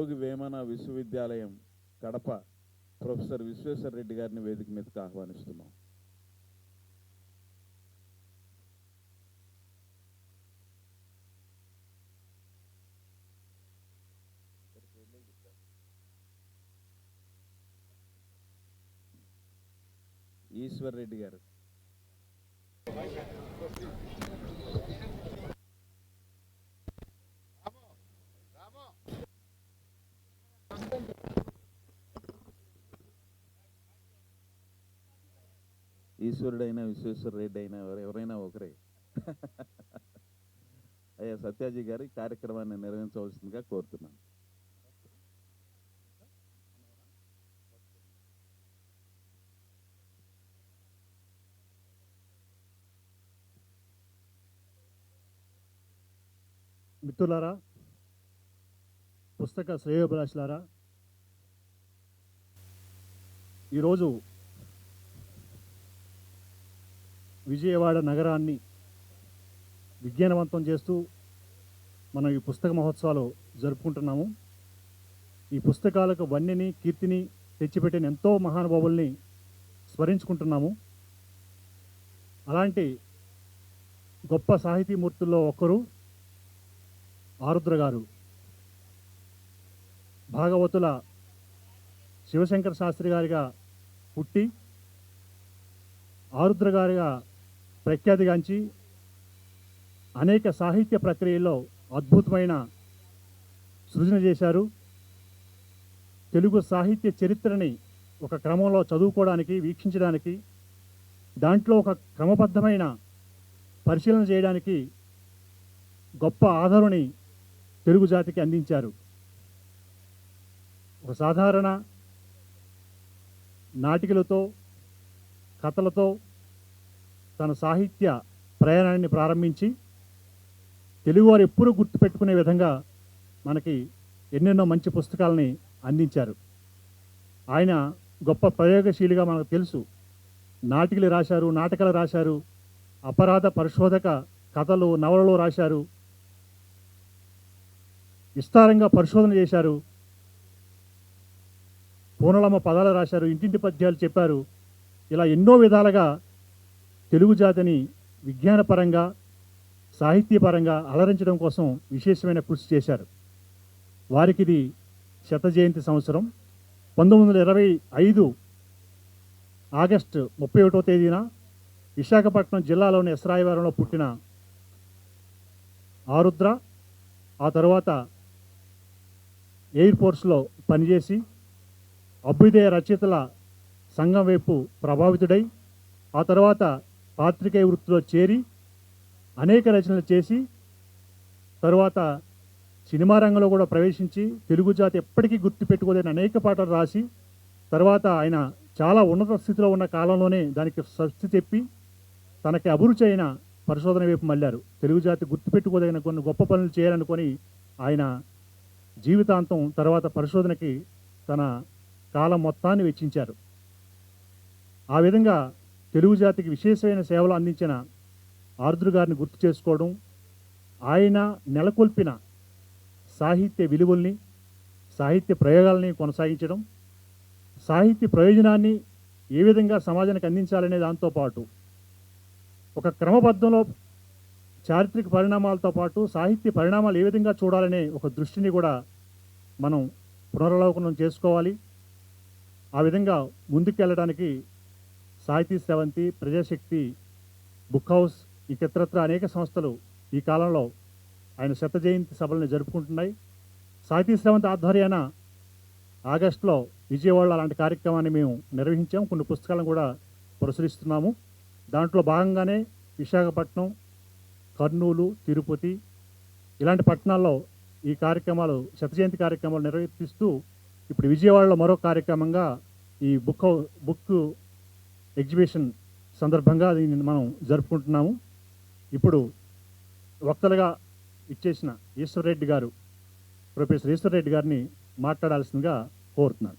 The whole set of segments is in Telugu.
యోగి వేమన విశ్వవిద్యాలయం కడప ప్రొఫెసర్ విశ్వేశ్వర రెడ్డి గారిని వేదిక మీదకి ఆహ్వానిస్తున్నాం. ఈశ్వర్ రెడ్డి గారు. ఈశ్వరుడైనా విశ్వేశ్వర రెడ్డి అయినా ఎవరైనా ఒకరే. అయ్యా సత్యాజీ గారి కార్యక్రమాన్ని నిర్వహించవలసిందిగా కోరుతున్నాను. మిత్రులారా, పుస్తక శ్రేయోభిలాషులారా, ఈరోజు విజయవాడ నగరాన్ని విజ్ఞానవంతం చేస్తూ మనం ఈ పుస్తక మహోత్సవాలు జరుపుకుంటున్నాము. ఈ పుస్తకాలకు వన్నెని కీర్తిని తెచ్చిపెట్టిన ఎంతో మహానుభావుల్ని స్మరించుకుంటున్నాము. అలాంటి గొప్ప సాహితీమూర్తుల్లో ఒకరు ఆరుద్ర గారు. భాగవతుల శివశంకర శాస్త్రి గారిగా పుట్టి ఆరుద్ర గారిగా ప్రఖ్యాతిగాంచి అనేక సాహిత్య ప్రక్రియల్లో అద్భుతమైన సృజన చేశారు. తెలుగు సాహిత్య చరిత్రని ఒక క్రమంలో చదువుకోవడానికి, వీక్షించడానికి, దాంట్లో ఒక క్రమబద్ధమైన పరిశీలన చేయడానికి గొప్ప ఆధారుని తెలుగు జాతికి అందించారు. ఒక సాధారణ నాటికలతో, కథలతో తన సాహిత్య ప్రయాణాన్ని ప్రారంభించి తెలుగువారు ఎప్పుడూ గుర్తుపెట్టుకునే విధంగా మనకి ఎన్నెన్నో మంచి పుస్తకాలని అందించారు. ఆయన గొప్ప ప్రయోగశీలిగా మనకు తెలుసు. నాటికలు రాశారు, నాటకాలు రాశారు, అపరాధ పరిశోధక కథలు, నవలలు రాశారు, విస్తారంగా పరిశోధన చేశారు, పూర్ణలమ్మ పదాలు రాశారు, ఇంటింటి పద్యాలు చెప్పారు. ఇలా ఎన్నో విధాలుగా తెలుగు జాతిని విజ్ఞానపరంగా, సాహిత్యపరంగా అలరించడం కోసం విశేషమైన కృషి చేశారు. వారికి ఇది శత జయంతి సంవత్సరం. 1925 ఆగస్టు 31వ తేదీన విశాఖపట్నం జిల్లాలోని ఎస్రాయవరంలో పుట్టిన ఆరుద్ర ఆ తర్వాత ఎయిర్ ఫోర్స్లో పనిచేసి అభ్యుదయ రచయితల సంఘం వైపు ప్రభావితుడై ఆ తర్వాత పాత్రికేయ వృత్తిలో చేరి అనేక రచనలు చేసి తరువాత సినిమా రంగంలో కూడా ప్రవేశించి తెలుగు జాతి ఎప్పటికీ గుర్తుపెట్టుకోలేని అనేక పాటలు రాసి తర్వాత ఆయన చాలా ఉన్నత స్థితిలో ఉన్న కాలంలోనే దానికి స్వస్తి చెప్పి తనకి అభిరుచి అయిన పరిశోధన వైపు మళ్ళారు. తెలుగు జాతి గుర్తుపెట్టుకోదగిన కొన్ని గొప్ప పనులు చేయాలనుకొని ఆయన జీవితాంతం తర్వాత పరిశోధనకి తన కాలం మొత్తాన్ని వెచ్చించారు. ఆ విధంగా తెలుగు జాతికి విశేషమైన సేవలు అందించిన ఆరుద్ర గారిని గుర్తు చేసుకోవడం, ఆయన నెలకొల్పిన సాహిత్య విలువల్ని, సాహిత్య ప్రయోగాల్ని కొనసాగించడం, సాహిత్య ప్రయోజనాన్ని ఏ విధంగా సమాజానికి అందించాలనే దాంతోపాటు ఒక క్రమబద్ధంలో చారిత్రక పరిణామాలతో పాటు సాహిత్య పరిణామాలు ఏ విధంగా చూడాలనే ఒక దృష్టిని కూడా మనం పునరవలోకనం చేసుకోవాలి. ఆ విధంగా ముందుకెళ్ళడానికి సాహితీ స్రవంతి, ప్రజాశక్తి, బుక్ హౌస్, ఇతరత్ర అనేక సంస్థలు ఈ కాలంలో ఆయన శత జయంతి సభలను జరుపుకుంటున్నాయి. సాహితీ స్రవంతి ఆధ్వర్యాన ఆగస్టులో విజయవాడలో అలాంటి కార్యక్రమాన్ని మేము నిర్వహించాము. కొన్ని పుస్తకాలను కూడా ప్రచురిస్తున్నాము. దాంట్లో భాగంగానే విశాఖపట్నం, కర్నూలు, తిరుపతి ఇలాంటి పట్టణాల్లో ఈ కార్యక్రమాలు శత జయంతి కార్యక్రమాలు నిర్వహిస్తూ ఇప్పుడు విజయవాడలో మరో కార్యక్రమంగా ఈ బుక్ ఎగ్జిబిషన్ సందర్భంగా దీన్ని మనం జరుపుకుంటున్నాము. ఇప్పుడు వక్తలుగా ఇచ్చేసిన ఈశ్వర్ గారు, ప్రొఫెసర్ ఈశ్వర్ రెడ్డి గారిని మాట్లాడాల్సిందిగా కోరుతున్నాను.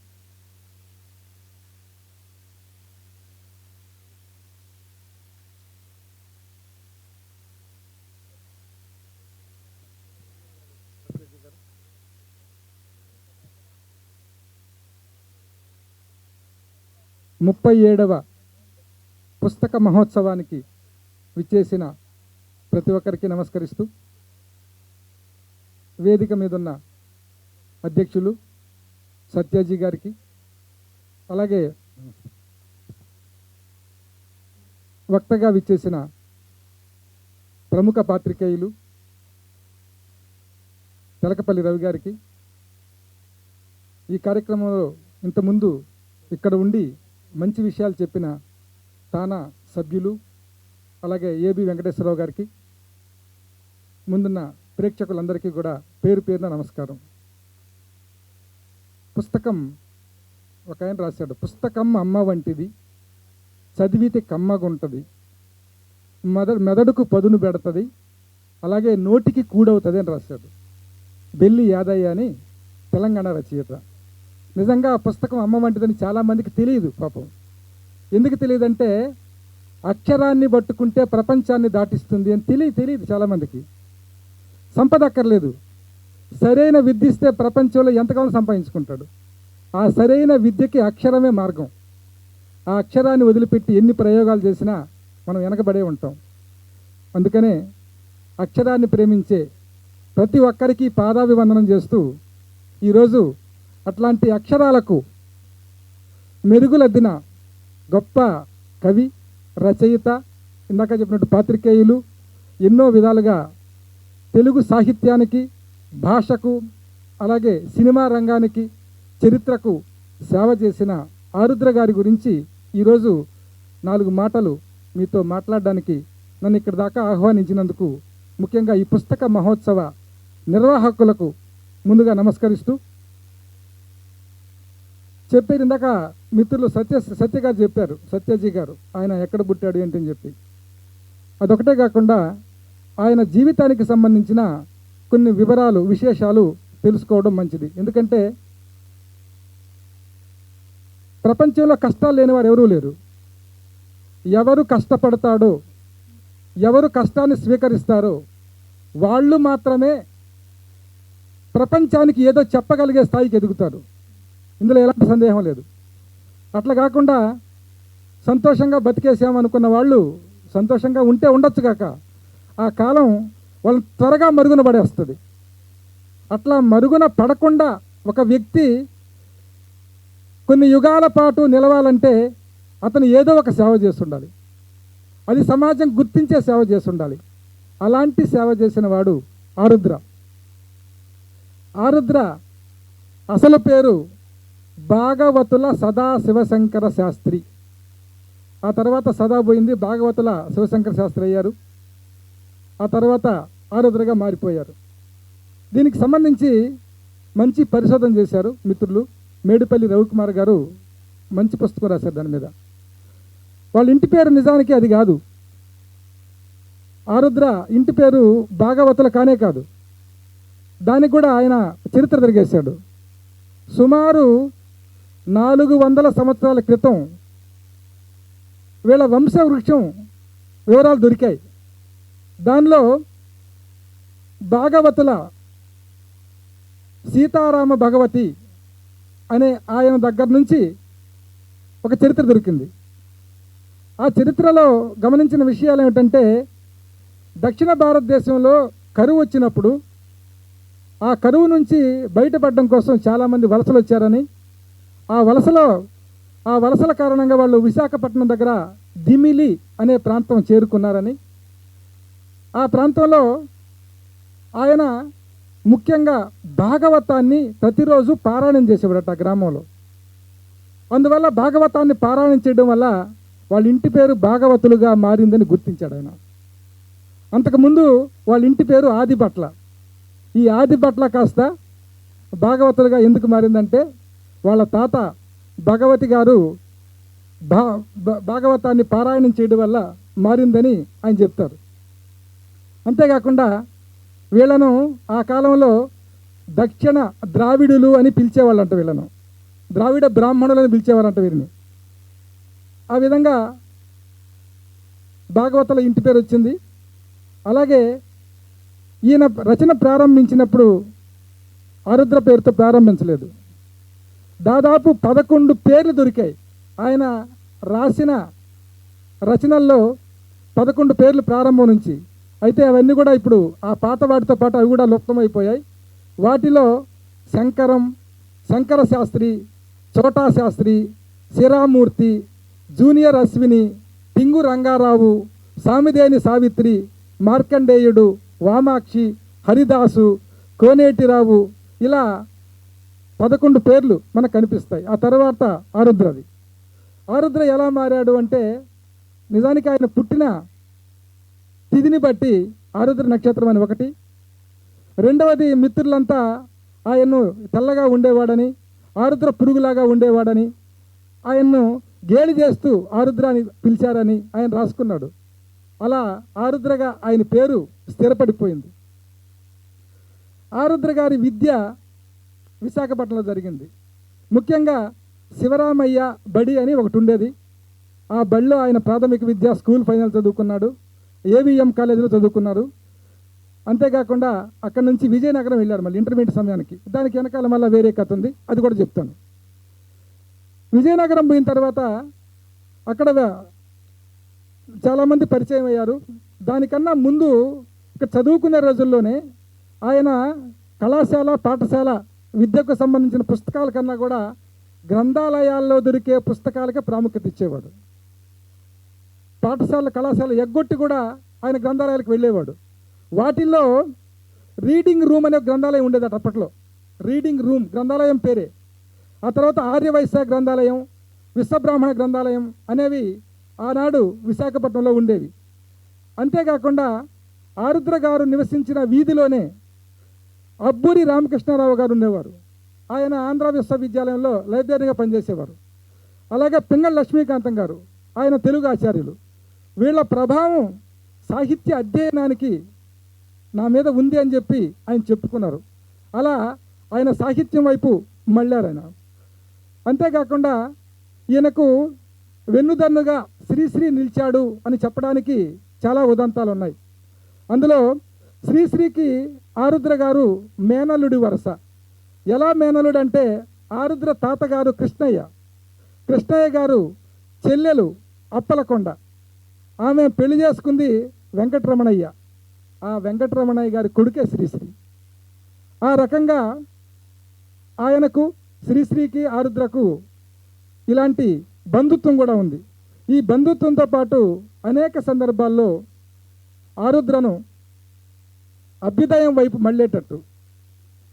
37వ పుస్తక మహోత్సవానికి విచ్చేసిన ప్రతి ఒక్కరికి నమస్కరిస్తూ, వేదిక మీద ఉన్న అధ్యక్షులు సత్యాజీ గారికి, అలాగే వక్తగా విచ్చేసిన ప్రముఖ పాత్రికేయులు తెలకపల్లి రవి గారికి, ఈ కార్యక్రమంలో ఇంతకుముందు ఇక్కడ ఉండి మంచి విషయాలు చెప్పిన తానా సభ్యులు, అలాగే ఏబి వెంకటేశ్వరరావు గారికి, ముందున్న ప్రేక్షకులందరికీ కూడా పేరు పేరున నమస్కారం. పుస్తకం ఒక ఆయన రాశాడు, పుస్తకం అమ్మ వంటిది, చదివితే కమ్మగుంటుంది, మెదడుకు పదును పెడుతుంది, అలాగే నోటికి కూడవుతుంది అని రాశాడు. బెల్లి యాదయ్య అని తెలంగాణ రచయిత. నిజంగా ఆ పుస్తకం అమ్మ వంటిదని చాలామందికి తెలియదు. పాపం ఎందుకు తెలియదంటే, అక్షరాన్ని పట్టుకుంటే ప్రపంచాన్ని దాటిస్తుంది అని తెలియదు చాలామందికి. సంపద అక్కర్లేదు, సరైన విద్య ఇస్తే ప్రపంచంలో ఎంతకాలం సంపాదించుకుంటాడు. ఆ సరైన విద్యకి అక్షరమే మార్గం. ఆ అక్షరాన్ని వదిలిపెట్టి ఎన్ని ప్రయోగాలు చేసినా మనం వెనకబడే ఉంటాం. అందుకనే అక్షరాన్ని ప్రేమించే ప్రతి ఒక్కరికి పాదాభివందనం చేస్తూ, ఈరోజు అట్లాంటి అక్షరాలకు మెరుగులద్దిన గొప్ప కవి, రచయిత, ఇందాక చెప్పినట్టు పాత్రికేయులు, ఎన్నో విధాలుగా తెలుగు సాహిత్యానికి, భాషకు, అలాగే సినిమా రంగానికి, చరిత్రకు సేవ చేసిన ఆరుద్ర గారి గురించి ఈరోజు 4 మాటలు మీతో మాట్లాడడానికి నన్ను ఇక్కడ దాకా ఆహ్వానించినందుకు ముఖ్యంగా ఈ పుస్తక మహోత్సవ నిర్వాహకులకు ముందుగా నమస్కరిస్తూ, చెప్పారు ఇందాక మిత్రులు సత్య గారు చెప్పారు, సత్యాజీ గారు, ఆయన ఎక్కడ పుట్టాడు ఏంటని చెప్పి. అదొకటే కాకుండా ఆయన జీవితానికి సంబంధించిన కొన్ని వివరాలు, విశేషాలు తెలుసుకోవడం మంచిది. ఎందుకంటే ప్రపంచంలో కష్టాలు లేని వారు ఎవరూ లేరు. ఎవరు కష్టపడతాడో, ఎవరు కష్టాన్ని స్వీకరిస్తారో వాళ్ళు మాత్రమే ప్రపంచానికి ఏదో చెప్పగలిగే స్థాయికి ఎదుగుతారు. ఇందులో ఎలాంటి సందేహం లేదు. అట్లా కాకుండా సంతోషంగా బతికేసామనుకున్న వాళ్ళు సంతోషంగా ఉంటే ఉండొచ్చు కాక, ఆ కాలం వాళ్ళని త్వరగా మరుగున పడేస్తుంది. అట్లా మరుగున పడకుండా ఒక వ్యక్తి కొన్ని యుగాల పాటు నిలవాలంటే అతను ఏదో ఒక సేవ చేస్తుండాలి. అది సమాజం గుర్తించే సేవ చేస్తుండాలి. అలాంటి సేవ చేసిన వాడు ఆరుద్ర. ఆరుద్ర అసలు పేరు భాగవతుల సదా శివశంకర శాస్త్రి. ఆ తర్వాత సదా పోయింది, భాగవతుల శివశంకర శాస్త్రి అయ్యారు. ఆ తర్వాత ఆరుద్రగా మారిపోయారు. దీనికి సంబంధించి మంచి పరిశోధన చేశారు మిత్రులు. మేడిపల్లి రవికుమార్ గారు మంచి పుస్తకం రాశారు దాని మీద. వాళ్ళ ఇంటి పేరు నిజానికి అది కాదు. ఆరుద్ర ఇంటి పేరు భాగవతుల కానే కాదు, దానికి కూడా ఆయన చరిత్ర తిరిగేశాడు. సుమారు 400 సంవత్సరాల క్రితం వీళ్ళ వంశవృక్షం వివరాలు దొరికాయి. దానిలో భాగవతుల సీతారామ భగవతి అనే ఆయన దగ్గర నుంచి ఒక చరిత్ర దొరికింది. ఆ చరిత్రలో గమనించిన విషయాలు ఏమిటంటే, దక్షిణ భారతదేశంలో కరువు వచ్చినప్పుడు ఆ కరువు నుంచి బయటపడడం కోసం చాలామంది వలసలు వచ్చారని, ఆ వలసల కారణంగా వాళ్ళు విశాఖపట్నం దగ్గర దిమిలి అనే ప్రాంతం చేరుకున్నారని, ఆ ప్రాంతంలో ఆయన ముఖ్యంగా భాగవతాన్ని ప్రతిరోజు పారాయణం చేసేవాడట ఆ గ్రామంలో. అందువల్ల భాగవతాన్ని పారాయణం చేయడం వల్ల వాళ్ళ ఇంటి పేరు భాగవతులుగా మారిందని గుర్తించాడు ఆయన. అంతకుముందు వాళ్ళ ఇంటి పేరు ఆదిభట్ల. ఈ ఆదిభట్ల కాస్త భాగవతులుగా ఎందుకు మారిందంటే, వాళ్ళ తాత భగవతి గారు భాగవతాన్ని పారాయణం చేయడం వల్ల మారిందని ఆయన చెప్తారు. అంతేకాకుండా వీళ్ళను ఆ కాలంలో దక్షిణ ద్రావిడులు అని పిలిచేవాళ్ళంట. వీళ్ళను ద్రావిడ బ్రాహ్మణులు అని పిలిచేవారంట వీరిని. ఆ విధంగా భాగవతుల ఇంటి పేరు వచ్చింది. అలాగే ఈయన రచన ప్రారంభించినప్పుడు ఆరుద్ర పేరుతో ప్రారంభించలేదు. దాదాపు 11 పేర్లు దొరికాయి ఆయన రాసిన రచనల్లో 11 పేర్లు ప్రారంభం నుంచి. అయితే అవన్నీ కూడా ఇప్పుడు ఆ పాత వాటితో పాటు అవి కూడా లుప్తమైపోయాయి. వాటిలో శంకరం, శంకర శాస్త్రి, చోటా శాస్త్రి, శిరామూర్తి, జూనియర్ అశ్విని, టింగు రంగారావు, సామిదేని సావిత్రి, మార్కండేయుడు, వామాక్షి, హరిదాసు, కోనేటిరావు, ఇలా 11 పేర్లు మనకు కనిపిస్తాయి. ఆ తర్వాత ఆరుద్రది. ఆరుద్ర ఎలా మారాడు అంటే నిజానికి ఆయన పుట్టిన తిథిని బట్టి ఆరుద్ర నక్షత్రం అని ఒకటి, రెండవది మిత్రులంతా ఆయన్ను తెల్లగా ఉండేవాడని, ఆరుద్ర పురుగులాగా ఉండేవాడని, ఆయన్ను గేలి చేస్తూ ఆరుద్ర అని పిలిచారని ఆయన రాసుకున్నాడు. అలా ఆరుద్రగా ఆయన పేరు స్థిరపడిపోయింది. ఆరుద్ర గారి విద్య విశాఖపట్నంలో జరిగింది. ముఖ్యంగా శివరామయ్య బడి అని ఒకటి ఉండేది. ఆ బడిలో ఆయన ప్రాథమిక విద్య, స్కూల్ ఫైనల్ చదువుకున్నాడు. ఏవిఎం కాలేజీలో చదువుకున్నారు. అంతేకాకుండా అక్కడి నుంచి విజయనగరం వెళ్ళాడు మళ్ళీ ఇంటర్మీడియట్ సమయానికి. దానికి వెనకాల మళ్ళీ వేరే కథ ఉంది, అది కూడా చెప్తాను. విజయనగరం పోయిన తర్వాత అక్కడ చాలామంది పరిచయం అయ్యారు. దానికన్నా ముందు ఇక్కడ చదువుకునే రోజుల్లోనే ఆయన కళాశాల, పాఠశాల విద్యకు సంబంధించిన పుస్తకాల కన్నా కూడా గ్రంథాలయాల్లో దొరికే పుస్తకాలకే ప్రాముఖ్యత ఇచ్చేవాడు. పాఠశాల, కళాశాల ఎగ్గొట్టి కూడా ఆయన గ్రంథాలయాలకు వెళ్ళేవాడు. వాటిల్లో రీడింగ్ రూమ్ అనే గ్రంథాలయం ఉండేదట అప్పట్లో. రీడింగ్ రూమ్ గ్రంథాలయం పేరే. ఆ తర్వాత ఆర్యవైశ్య గ్రంథాలయం, విశ్వబ్రాహ్మణ గ్రంథాలయం అనేవి ఆనాడు విశాఖపట్నంలో ఉండేవి. అంతేకాకుండా ఆరుద్ర గారు నివసించిన వీధిలోనే అబ్బూరి రామకృష్ణారావు గారు ఉండేవారు. ఆయన ఆంధ్ర విశ్వవిద్యాలయంలో లైబ్రరీగా పనిచేసేవారు. అలాగే పింగళ లక్ష్మీకాంతం గారు, ఆయన తెలుగు ఆచార్యులు. వీళ్ళ ప్రభావం సాహిత్య అధ్యయనానికి నా మీద ఉంది అని చెప్పి ఆయన చెప్పుకున్నారు. అలా ఆయన సాహిత్యం వైపు మళ్ళారు ఆయన. అంతేకాకుండా ఈయనకు వెన్నుదన్నుగా శ్రీశ్రీ నిలిచాడు అని చెప్పడానికి చాలా ఉదంతాలు ఉన్నాయి. అందులో శ్రీశ్రీకి ఆరుద్ర గారు మేనల్లుడి వరస. ఎలా మేనల్లుడు అంటే ఆరుద్ర తాతగారు కృష్ణయ్య గారు చెల్లెలు అప్పలకొండ. ఆమె పెళ్లి చేసుకుంది వెంకటరమణయ్య. ఆ వెంకటరమణయ్య గారి కొడుకే శ్రీశ్రీ. ఆ రకంగా ఆయనకు, శ్రీశ్రీకి, ఆరుద్రకు ఇలాంటి బంధుత్వం కూడా ఉంది. ఈ బంధుత్వంతో పాటు అనేక సందర్భాల్లో ఆరుద్రను అభ్యుదయం వైపు మళ్ళేటట్టు,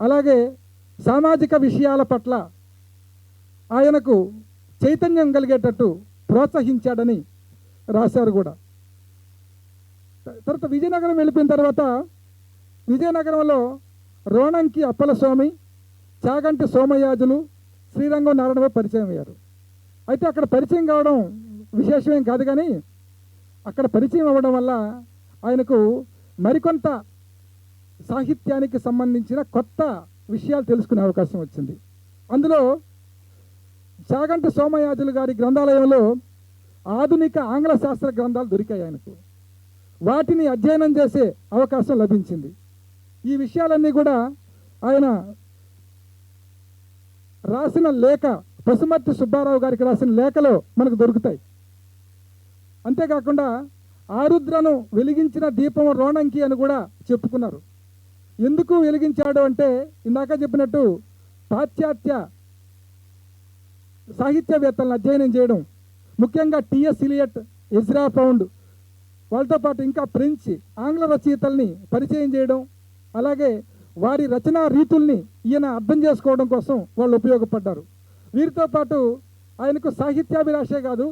అలాగే సామాజిక విషయాల పట్ల ఆయనకు చైతన్యం కలిగేటట్టు ప్రోత్సహించాడని రాశారు కూడా. తర్వాత విజయనగరం వెళ్ళిపోయిన తర్వాత విజయనగరంలో రోణంకి అప్పలస్వామి, చాగంటి సోమయాజులు, శ్రీరంగం నారాయణబాబు పరిచయం అయ్యారు. అయితే అక్కడ పరిచయం కావడం విశేషమేం కాదు, కానీ అక్కడ పరిచయం అవ్వడం వల్ల ఆయనకు మరికొంత సాహిత్యానికి సంబంధించిన కొత్త విషయాలు తెలుసుకునే అవకాశం వచ్చింది. అందులో చాగంటి సోమయాజులు గారి గ్రంథాలయంలో ఆధునిక ఆంగ్ల శాస్త్ర గ్రంథాలు దొరికాయి ఆయనకు. వాటిని అధ్యయనం చేసే అవకాశం లభించింది. ఈ విషయాలన్నీ కూడా ఆయన రాసిన లేఖ, పసుమర్తి సుబ్బారావు గారికి రాసిన లేఖలో మనకు దొరుకుతాయి. అంతేకాకుండా ఆరుద్రను వెలిగించిన దీపం రోణంకి అని కూడా చెప్పుకున్నారు. ఎందుకు వెలిగించాడు అంటే ఇందాక చెప్పినట్టు పాశ్చాత్య సాహిత్యవేత్తలను అధ్యయనం చేయడం, ముఖ్యంగా టిఎస్ ఇలియట్, ఎజ్రా పౌండ్, వాళ్ళతో పాటు ఇంకా ఫ్రెంచ్, ఆంగ్ల రచయితల్ని పరిచయం చేయడం, అలాగే వారి రచనా రీతుల్ని ఈయన అర్థం చేసుకోవడం కోసం వాళ్ళు ఉపయోగపడ్డారు. వీరితో పాటు ఆయనకు సాహిత్యాభిలాషే కాదు,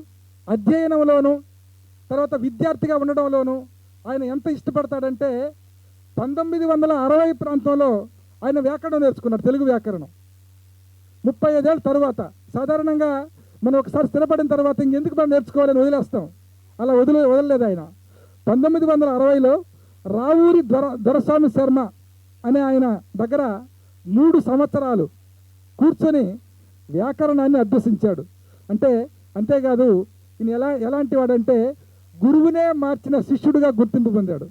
అధ్యయనంలోనూ తర్వాత విద్యార్థిగా ఉండడంలోనూ ఆయన ఎంత ఇష్టపడతాడంటే 1960 ప్రాంతంలో ఆయన వ్యాకరణం నేర్చుకున్నాడు, తెలుగు వ్యాకరణం. 35 ఏళ్ళ తర్వాత, సాధారణంగా మనం ఒకసారి స్థిరపడిన తర్వాత ఇంకెందుకు మనం నేర్చుకోవాలని వదిలేస్తాం. అలా వదలలేదు ఆయన. 1960లో రావూరి దొరస్వామి శర్మ అనే ఆయన దగ్గర 3 సంవత్సరాలు కూర్చొని వ్యాకరణాన్ని అభ్యసించాడు. అంతేకాదు ఈయన ఎలాంటి వాడంటే గురువునే మార్చిన శిష్యుడిగా గుర్తింపు పొందాడు.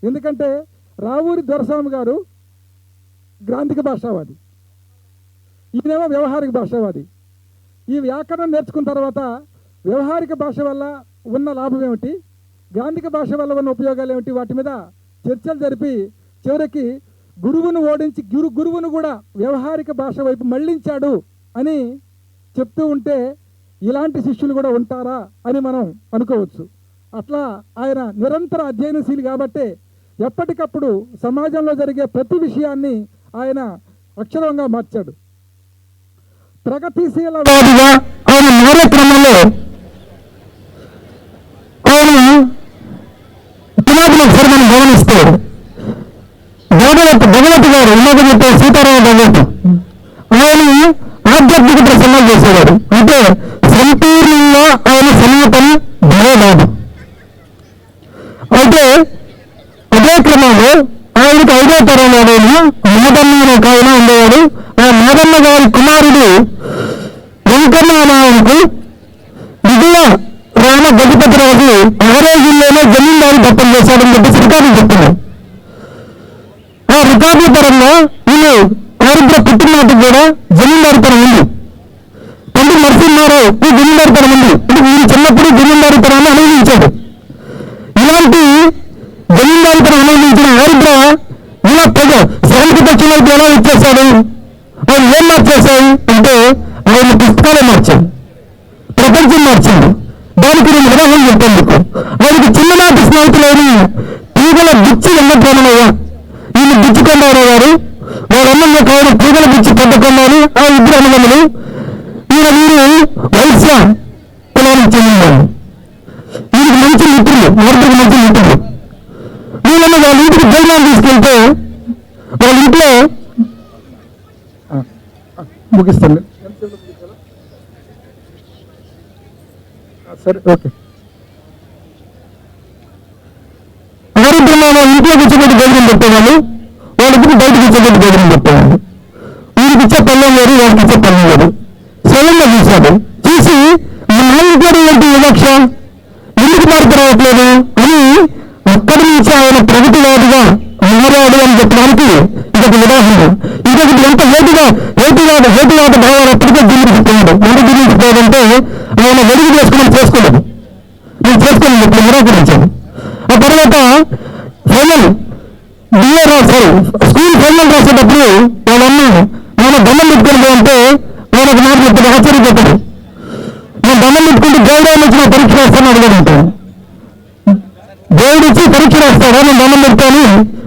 ఎందుకంటే రావూరి దొరస్వామి గారు గ్రాంధిక భాషావాది, ఈయనేమో వ్యవహారిక భాషావాది. ఈ వ్యాకరణం నేర్చుకున్న తర్వాత వ్యవహారిక భాష వల్ల ఉన్న లాభం ఏమిటి, గ్రాంధిక భాష వల్ల ఉన్న ఉపయోగాలు ఏమిటి, వాటి మీద చర్చలు జరిపి చివరికి గురువును ఓడించి గురువును కూడా వ్యవహారిక భాష వైపు మళ్ళించాడు అని చెప్తూ ఉంటే ఇలాంటి శిష్యులు కూడా ఉంటారా అని మనం అనుకోవచ్చు. అట్లా ఆయన నిరంతర అధ్యయనశీలి కాబట్టి ఎప్పటికప్పుడు సమాజంలో జరిగే ప్రతి విషయాన్ని ఆయన అక్షరంగా మార్చాడు. ప్రగతిశీలవాదిగా ఆయన మారే క్రమంలో ఆయన పునాదులు ఒకసారి మనం గమనిస్తే భగవత్ గారు ఇందాక చెప్పే సీతారామ భగవత్ ఆయన ఆధ్యాత్మిక ప్రసంగాలు చేసేవారు. అంటే సంపూర్ణంగా ఆయన సనాతన భగవద్వాదు. అయితే అదే క్రమంలో ఆయనకు 5వ తరంలో మాదన్న అనే ఒక ఆయన ఉండేవాడు. ఆ మాదన్న గారి కుమారుడు వెంకన్న అనే ఆయనకు విజయ రామ గజపతి రాజు అవరేజిల్లోనే జమీందారు దత్తం చేశాడని చెప్పి రికార్డులు చెప్తున్నాడు. ఆ రికార్డుల పరంగా వీళ్ళు ఆరుద్ర పుట్టినట్టు కూడా జమీందారు తరం ఉంది. తండ్రి నరసింహారావు ఈ జమీందారు తరం ఉంది. అంటే వీరు చిన్నప్పుడు జమీందారు తరాన్ని అనుభవించాడు. ఇలాంటి జమీందారు తరం అనుభవించిన ఆరుద్ర ఇలా శ్రామిక దక్షిణాలకు ఎలా ఇచ్చేశాడు, ఆయన ఏం మార్చేశాడు అంటే ఆయన పుస్తకాలే మార్చాడు, ప్రపంచం మార్చాడు. దానికి నేను ఉదాహరణ చెప్పాను మీకు. ఆయనకి చిన్ననాటి స్నేహితులైన తీగల బిచ్చి వెంకటరమణయ్య, ఈయన బిచ్చికొండారు గారు, వాళ్ళమ్మ కాదు తీగల బిచ్చి పెద్దకొండారు, ఆ ఇద్దరు అన్నదమ్ములు. వీరు వైశ్య కులానికి చెందినవారు. వీరికి మంచి మిత్రులు, ఆర్థిక మంచి మిత్రులు. వీళ్ళని వాళ్ళ ఇంటికి భోజనాలు తీసుకెళ్తే వాళ్ళ ఇంట్లో ముగిస్తాను. సరే, ఓకే. ఆరోగ్యమైన ఇంట్లో కూర్చోబెట్టి భోజనం పెట్టేవాళ్ళు, వాళ్ళకి బయట కూర్చోబెట్టి భోజనం పెట్టేవాళ్ళు. వీరికి ఇచ్చే పల్లెం వేరు, వాళ్ళకి ఇచ్చే పల్లెం వేరు. స్వయంగా చూశాడు. చూసి మా ఇంట్లో ఏంటి వివక్ష, ఎందుకు మార్పు రావట్లేదు అని అక్కడి నుంచి ఆయన ప్రగతివాదిగా మారాడు అని చెప్పడానికి ఇదొక ఉదాహరణ. ఇదొకటి ఎంత హేతువాద భావాలు అప్పటికే దిగుడిపోయాడు. ఎంత దిగుడిపోయాడంటే ఆయన వెలుగు చేసుకుని చేసుకోలేదు. నేను చేసుకోలేదు, ఇప్పుడు నిరాకరించాను. ఆ తర్వాత ఫైనల్ బిఏ రాశారు. స్కూల్ ఫైనల్ రాసేటప్పుడు వాళ్ళమ్మ నేను దండం పెట్టుకుని అంటే వాళ్ళకి మాట చెప్తాడు, ఆశ్చర్యపోతాడు. నేను దండం పెట్టుకుంటే గౌరవం వచ్చిన పరీక్ష రాస్తాను అడగడుగుతాను. దేవుడు ఇచ్చి పరీక్ష రాస్తాడా, నేను దండం పెడతాను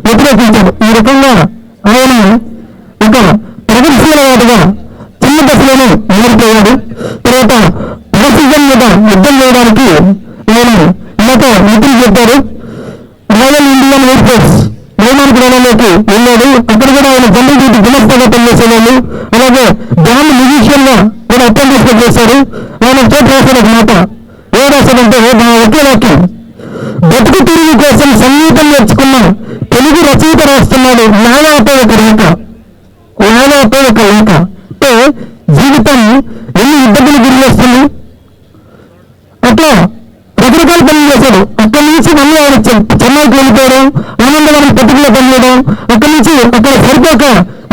వ్యతిరేకించాడు. ఈ రకంగా ఆయన ఒక ప్రగతిశీలవాదిగా చిన్న దశలోనే మారిపోయాడు. తర్వాత ఆక్సిజన్ మీద యుద్ధం చేయడానికి ఆయన నాతో మిత్రులు చెప్పారు. రాయల్ ఇండియన్ ఎయిర్ ఫోర్స్ వైమానిక రంగంలోకి వెళ్ళాడు. అక్కడ కూడా ఆయన జనరల్ డ్యూటీ గుమస్తాగా పనిచేసేవాళ్ళు. అలాగే డ్యామ్ మ్యూజిషియన్ గా కూడా అప్రెంటిస్ చేశారు. ఆయన చోటు రాసిన ఒక మాట ఏ రాశాడంటే ఒకే వాక్యం, బతుకు తిరిగి కోసం సంగీతం నేర్చుకున్న తెలుగు రచయిత రాస్తున్నాడు నాలాపై ఒక లేఖ. అంటే జీవితం ఎన్ని ఇబ్బందులు గురి చేస్తుంది. అట్లా రకరకాల పనులు చేశాడు. అక్కడి నుంచి మళ్ళీ ఆయన చెన్నైకి వెళ్ళిపోవడం, ఆనందవరం పత్రికలో పనిచేయడం, అక్కడి నుంచి అక్కడ సరిపోక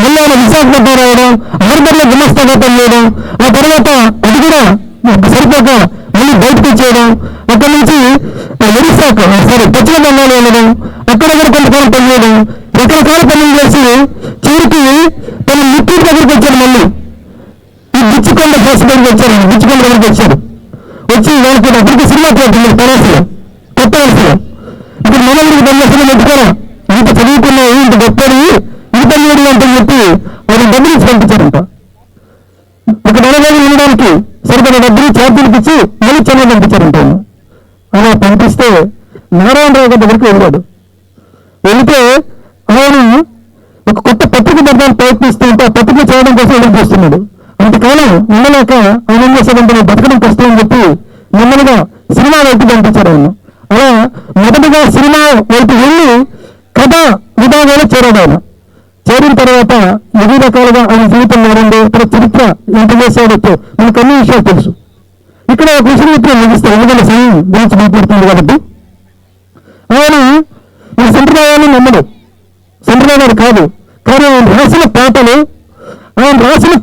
మళ్ళీ ఆయన విశాఖపట్నం రావడం, హార్బర్లో గుమస్తాగా పనిచేయడం, ఆ తర్వాత అది కూడా సరిపోక మళ్ళీ బయటకు వచ్చేయడం, అక్కడి నుంచి పశ్చిమ బంగాళ వెళ్ళడం, అక్కడక్కడ కొంతకాలం పనిచేయడం, రకరకాల పనులు చేసి చివరికి తన మిత్రుడి దగ్గరికి వచ్చాడు. మళ్ళీ ఈ బిచ్చికొండ ఫస్ట్ దగ్గరికి వచ్చారు. బిచ్చికొండ దగ్గరికి వచ్చారు. వచ్చి వాళ్ళకి అప్పటికి సినిమా పోతుంది కళాశాల, కొత్త వలసలో. ఇప్పుడు మన ఊరికి పనిచేస్తున్నా పెట్టుకోరా, ఇంత చదువుకున్నావు, ఇంత గొప్పది, ఇంత పనిచేయడం అంటే చెప్పి ఆయన డబ్బులు పంపించారంట. ఒక నెలలు ఉండడానికి సరిపడ డబ్బులు ఛార్జీలకు ఇచ్చి మళ్ళీ చెన్నై పంపించారంట. అలా పంపిస్తే నారాయణరావు గారి దగ్గరికి వెళ్ళాడు. వెళితే ఆయన ఒక కొత్త పత్రిక పెట్టడానికి ప్రయత్నిస్తూ ఉంటే ఆ పత్రిక చేయడం కోసం ఎదురు చూస్తున్నాడు. అంతకాలం ఉండలేక ఆయన ఏం చేశాడంటే బతకడం కష్టం అని చెప్పి నెమ్మదిగా సినిమా వైపు పంపించారు ఆయన. అలా మొదటిగా సినిమా వైపు వెళ్ళి కథ విధానాలు చేరాడు ఆయన. చేరిన తర్వాత ఎన్ని రకాలుగా ఆయన జీవితం మారింది, తన చరిత్ర ఎంత చేశాడో మనకు అన్ని విషయాలు తెలుసు. ఇక్కడ ఒక విషయం చెప్పి ముగిస్తాను, ఎందుకంటే సమయం గురించి మాట్లాడుతుంది కాబట్టి. ఆయన ఈ సంప్రదాయాన్ని నమ్మడు, సంప్రదాయాలు కాదు. కానీ ఆయన రాసిన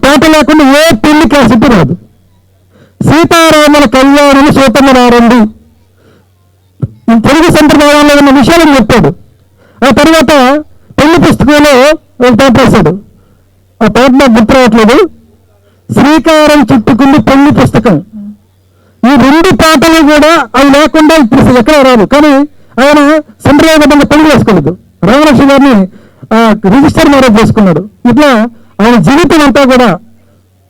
పాటలు లేకుండా ఏ పెళ్లి క్యాసెట్ రాదు. సీతారాముల కళ్యాణం సూతమునారండి. తెలుగు సంప్రదాయంలో ఉన్న విషయాలను చెప్పాడు. ఆ తర్వాత పెళ్లి పుస్తకంలో ఒక పాట రాశాడు. ఆ పాట నాకు గుర్తు రావట్లేదు. శ్రీకారం చుట్టుకుంది పెళ్లి పుస్తకం. ఈ రెండు పాటలు కూడా అవి లేకుండా ఇప్పుడు ఎక్కడ రాదు. కానీ ఆయన సంప్రదాయబద్ధంగా పెళ్లి చేసుకోలేదు. రామలక్ష్మి గారిని రిజిస్టర్ మ్యారేజ్ చేసుకున్నాడు. ఇట్లా ఆయన జీవితం అంతా కూడా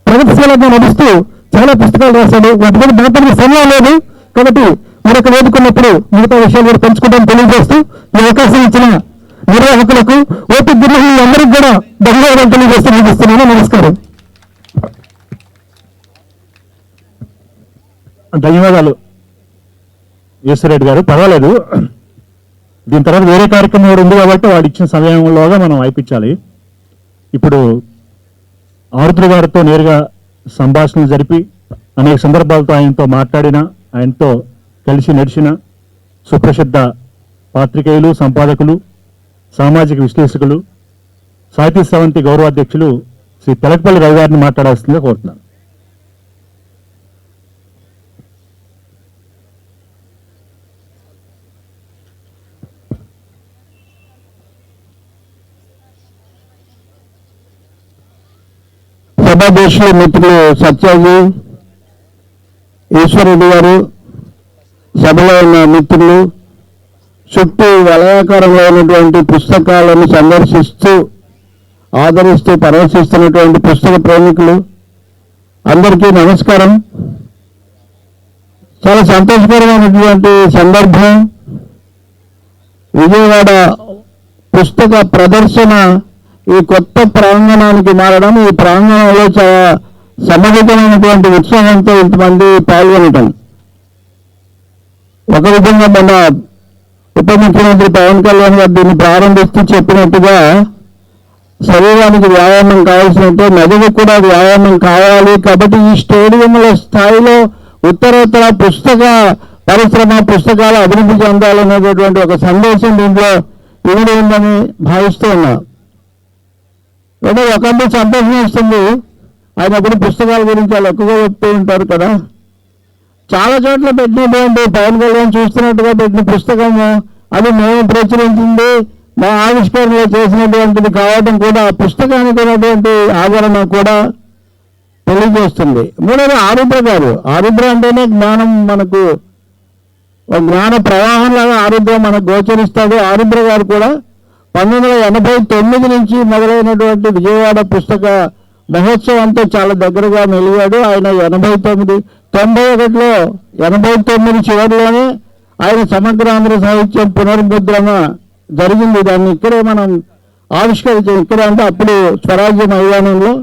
ప్రగతిశీలంగా నడుస్తూ చాలా పుస్తకాలు రాశాడు. వాటి మీద మాత్రమే సమయం లేదు కాబట్టి మరొక వేడుకున్నప్పుడు మిగతా విషయాలు కూడా పంచుకుంటాం తెలియజేస్తూ ఈ అవకాశం ఇచ్చిన నిర్వాహకులకు, ఓపిక గృహిణులు అందరికీ కూడా ధన్యవాదాలు తెలియజేస్తూ ముగిస్తున్నాను. నమస్కారం. ధన్యవాదాలు ఈశ్వరెడ్డి గారు. పర్వాలేదు, దీని తర్వాత వేరే కార్యక్రమం కూడా ఉంది కాబట్టి వాడు ఇచ్చిన సమయంలోగా మనం అయిపించాలి. ఇప్పుడు ఆరుద్ర గారితో నేరుగా సంభాషణలు జరిపి అనేక సందర్భాలతో ఆయనతో మాట్లాడిన, ఆయనతో కలిసి నడిచిన సుప్రసిద్ధ పాత్రికేయులు, సంపాదకులు, సామాజిక విశ్లేషకులు, సాహితీ సవంతి గౌరవాధ్యక్షులు శ్రీ తెలకపల్లి రవి గారిని మాట్లాడాల్సిందిగా కోరుతున్నాను. సభాధ్యక్షులు మిత్రులు సత్యాజీ, ఈశ్వరెడ్డి గారు, సభలో ఉన్న మిత్రులు, చుట్టూ వలయాకారంలో ఉన్నటువంటి పుస్తకాలను సందర్శిస్తూ ఆదరిస్తూ పరామర్శిస్తున్నటువంటి పుస్తక ప్రేమికులు అందరికీ నమస్కారం. చాలా సంతోషకరమైనటువంటి సందర్భం. విజయవాడ పుస్తక ప్రదర్శన ఈ కొత్త ప్రాంగణానికి మారడం, ఈ ప్రాంగణంలో చాలా సమ్మతితమైనటువంటి ఉత్సాహంతో ఇంతమంది పాల్గొనటం. ఒక విధంగా మన ఉప ముఖ్యమంత్రి పవన్ కళ్యాణ్ గారు దీన్ని ప్రారంభిస్తూ చెప్పినట్టుగా శరీరానికి వ్యాయామం కావాల్సినట్టే మెదడుకు కూడా వ్యాయామం కావాలి. కాబట్టి ఈ స్టేడియంల స్థాయిలో ఉత్తరోత్తర పుస్తక పరిశ్రమ, పుస్తకాలు అభివృద్ధి చెందాలనేటటువంటి ఒక సందేశం దీంట్లో ఇమిడి ఉందని భావిస్తూ ఉన్నా. ఏదో ఒకరిని సంతోషం ఇస్తుంది. ఆయన ఎప్పుడు పుస్తకాల గురించి వాళ్ళు ఎక్కువగా చెప్తూ ఉంటారు కదా. చాలా చోట్ల పెట్టినటువంటి పవన్ కళ్యాణ్ చూస్తున్నట్టుగా పెట్టిన పుస్తకము అది మేము ప్రచురించింది, మా ఆవిష్కరణలో చేసినటువంటిది కావడం కూడా ఆ పుస్తకానికి ఉన్నటువంటి ఆదరణ కూడా తెలియజేస్తుంది. మూడోది ఆరుద్ర గారు. ఆరుద్ర అంటేనే జ్ఞానం, మనకు జ్ఞాన ప్రవాహంలాగా ఆరుద్ర మనకు గోచరిస్తాడు. ఆరుద్ర గారు కూడా 1989 నుంచి మొదలైనటువంటి విజయవాడ పుస్తక మహోత్సవంతో చాలా దగ్గరగా మెలిగాడు. ఆయన 91లో 89 చివరిలోనే ఆయన సమగ్రాంధ్ర సాహిత్యం పునర్ముద్రణ జరిగింది. దాన్ని ఇక్కడే మనం ఆవిష్కరించాం. ఇక్కడే అంటే అప్పుడు స్వరాజ్య మైదానంలో,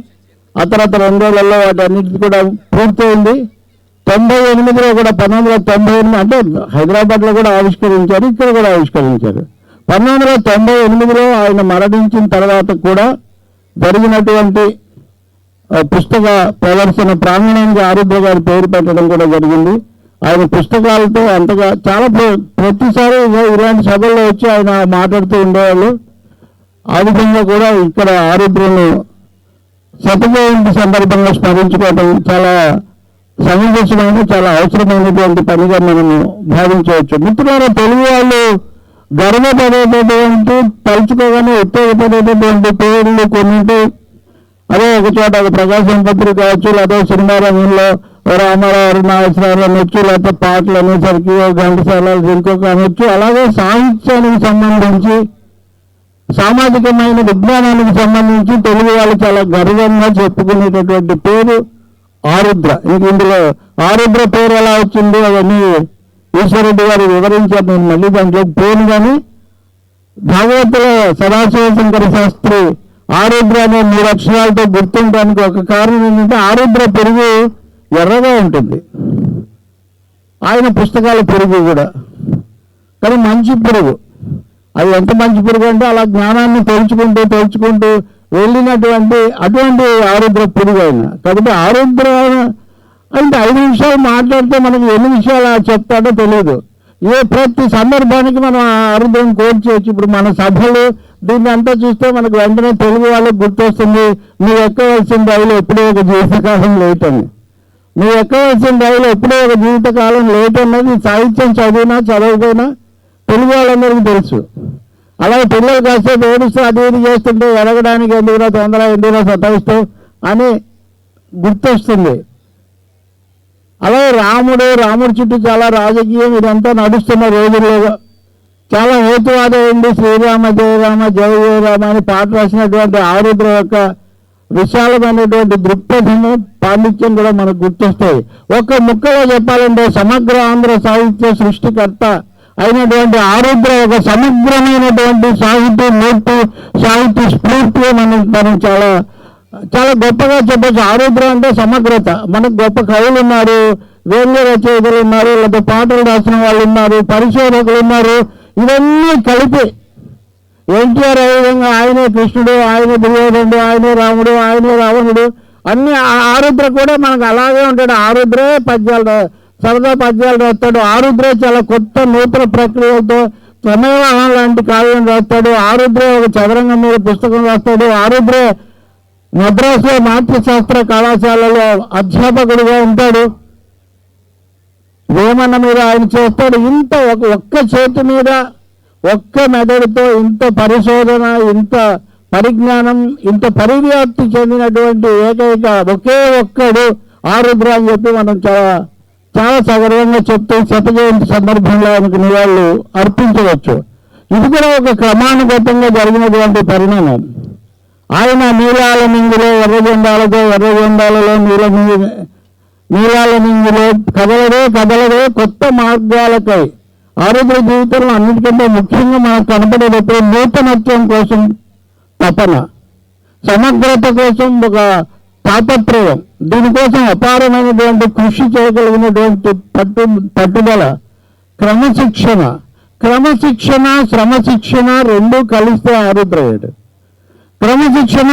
ఆ తర్వాత 2 రోజులలో వాటి అన్నింటిది కూడా పూర్తయింది. 98లో కూడా 1998 అంటే హైదరాబాద్లో కూడా ఆవిష్కరించారు, ఇక్కడ కూడా ఆవిష్కరించారు. 1998లో ఆయన మరణించిన తర్వాత కూడా జరిగినటువంటి పుస్తక ప్రదర్శన ప్రాంగణానికి ఆరుద్ర గారి పేరు పెట్టడం కూడా జరిగింది. ఆయన పుస్తకాలతో అంతగా చాలా ప్రతిసారి ఇలాంటి సభల్లో వచ్చి ఆయన మాట్లాడుతూ ఉండేవాళ్ళు. ఆ విధంగా కూడా ఇక్కడ ఆరుద్రను శతజయంతి సందర్భంగా స్మరించుకోవడం చాలా సమంజసమైన, చాలా అవసరమైనటువంటి పనిగా మనము భావించవచ్చు. మిత్రులారా, తెలుగు వాళ్ళు గర్వపడేటటువంటి, తలుచుకోగానే ఉత్తేజపడేటటువంటి పేర్లు కొన్నింటి. అదే ఒక చోట ఒక ప్రకాశం పత్రిక కావచ్చు, లేదా సినిమా రంగంలో రామారావు నాగేశ్వరరావు అనొచ్చు, లేకపోతే పాటలు అనేసరికి ఘంటసాల ఇంకొక అనొచ్చు. అలాగే సాహిత్యానికి సంబంధించి, సామాజికమైన విజ్ఞానానికి సంబంధించి తెలుగు వాళ్ళు చాలా గర్వంగా చెప్పుకునేటటువంటి పేరు ఆరుద్ర. ఇందులో ఆరుద్ర పేరు ఎలా వచ్చింది అవన్నీ ఈశ్వరెడ్డి గారు వివరించారు. నేను మళ్ళీ దాంట్లో పోను. కానీ భాగవతుల సదాశివశంకర శాస్త్రి ఆరుద్ర అనే 3 అక్షరాలతో గుర్తుండడానికి ఒక కారణం ఏంటంటే ఆరుద్ర పెరుగు ఎర్రగా ఉంటుంది. ఆయన పుస్తకాల పెరుగు కూడా, కానీ మంచి పెరుగు. అది ఎంత మంచి పెరుగు అంటే అలా జ్ఞానాన్ని తెలుసుకుంటూ వెళ్ళినటువంటి అటువంటి ఆరుద్ర పెరుగు ఆయన. కాబట్టి ఆరుద్ర అంటే 5 నిమిషాలు మాట్లాడితే మనకు ఎన్ని విషయాలు చెప్తాడో తెలియదు. ప్రతి సందర్భానికి మనం ఆరుద్రను కోట్ చేయొచ్చు. ఇప్పుడు మన సభలు దీన్ని అంతా చూస్తే మనకు వెంటనే తెలుగు వాళ్ళకి గుర్తొస్తుంది, నువ్వు ఎక్కవలసిన రైలు ఎప్పుడో ఒక జీవితకాలం లేట్ అని. నువ్వు ఎక్కవలసిన రైలు ఎప్పుడో ఒక జీవితకాలం లేట్ అన్నది సాహిత్యం చదివినా చదవకపోయినా తెలుగు వాళ్ళందరికీ తెలుసు. అలాగే పిల్లలు కాసేపు ఏడుస్తూ అది ఇది చేస్తుంటే ఎదగడానికి ఎందుకురా తొందర, ఎందుకురా సతాయిస్తావు అని గుర్తొస్తుంది. అలాగే రాముడి చుట్టూ చాలా రాజకీయం ఇదంతా నడుస్తున్న రోజుల్లో చాలా హేతువాదం ఉంది. శ్రీరామ జయరామ జయ జయరామ అని పాట రాసినటువంటి ఆరుద్ర యొక్క విశాలమైనటువంటి దృక్పథము పాండిత్యం కూడా మనకు గుర్తొస్తాయి. ఒక్క ముక్కలో చెప్పాలంటే సమగ్ర ఆంధ్ర సాహిత్య సృష్టికర్త అయినటువంటి ఆరుద్ర ఒక సమగ్రమైనటువంటి సాహిత్య మూర్తి, సాహిత్య స్ఫూర్తి మనం చాలా చాలా గొప్పగా చెప్పచ్చు. ఆరుద్ర అంటే సమగ్రత. మనకు గొప్ప కవులు ఉన్నారు, వేంద్ర రచయితలు ఉన్నారు, లేకపోతే పాటలు రాసిన వాళ్ళు ఉన్నారు, పరిశోధకులు ఉన్నారు. ఇవన్నీ కలిపి ఎన్టీఆర్ ఏ విధంగా ఆయనే కృష్ణుడు, ఆయనే దుర్యోధనుడు, ఆయనే రాముడు, ఆయనే రావణుడు అన్ని ఆరుద్ర కూడా మనకు అలాగే ఉంటాడు. ఆరుద్రే సరదా పద్యాలు రాస్తాడు. ఆరుద్రే చాలా కొత్త నూతన ప్రక్రియలతో సమయవాహనం లాంటి కావ్యం రాస్తాడు. ఆరుద్రే ఒక చదరంగం మీద పుస్తకం రాస్తాడు. ఆరుద్రే మద్రాసులో నాట్యశాస్త్ర కళాశాలలో అధ్యాపకుడిగా ఉంటాడు. వేమన్న మీద ఆయన చేస్తాడు. ఇంత ఒక్క చేతి మీద ఒక్క మెదడుతో ఇంత పరిశోధన, ఇంత పరిజ్ఞానం, ఇంత పరివ్యాప్తి చెందినటువంటి ఏకైక ఒకే ఒక్కడు ఆరుద్ర అని చెప్పి మనం చాలా చాలా సగర్వంగా చెప్తూ శతజయంతి సందర్భంలో ఆయనకు నివాళులు అర్పించవచ్చు. ఇది కూడా ఒక క్రమానుగతంగా జరిగినటువంటి పరిణామం. ఆయన నీలాల నింగులో ఎర్రజెండాలలో నీలాల నింగులో కదలదే కొత్త మార్గాలకై ఆరుద్ర జీవితంలో అన్నిటికంటే ముఖ్యంగా మనకు కనపడేటప్పుడు నూతనత్వం కోసం తపన, సమగ్రత కోసం ఒక తాపత్రయం, దీనికోసం అపారమైనటువంటి కృషి చేయగలిగినటువంటి పట్టుదల, శ్రమశిక్షణ రెండూ కలిస్తే ఆరుద్రయ్యాడు. క్రమశిక్షణ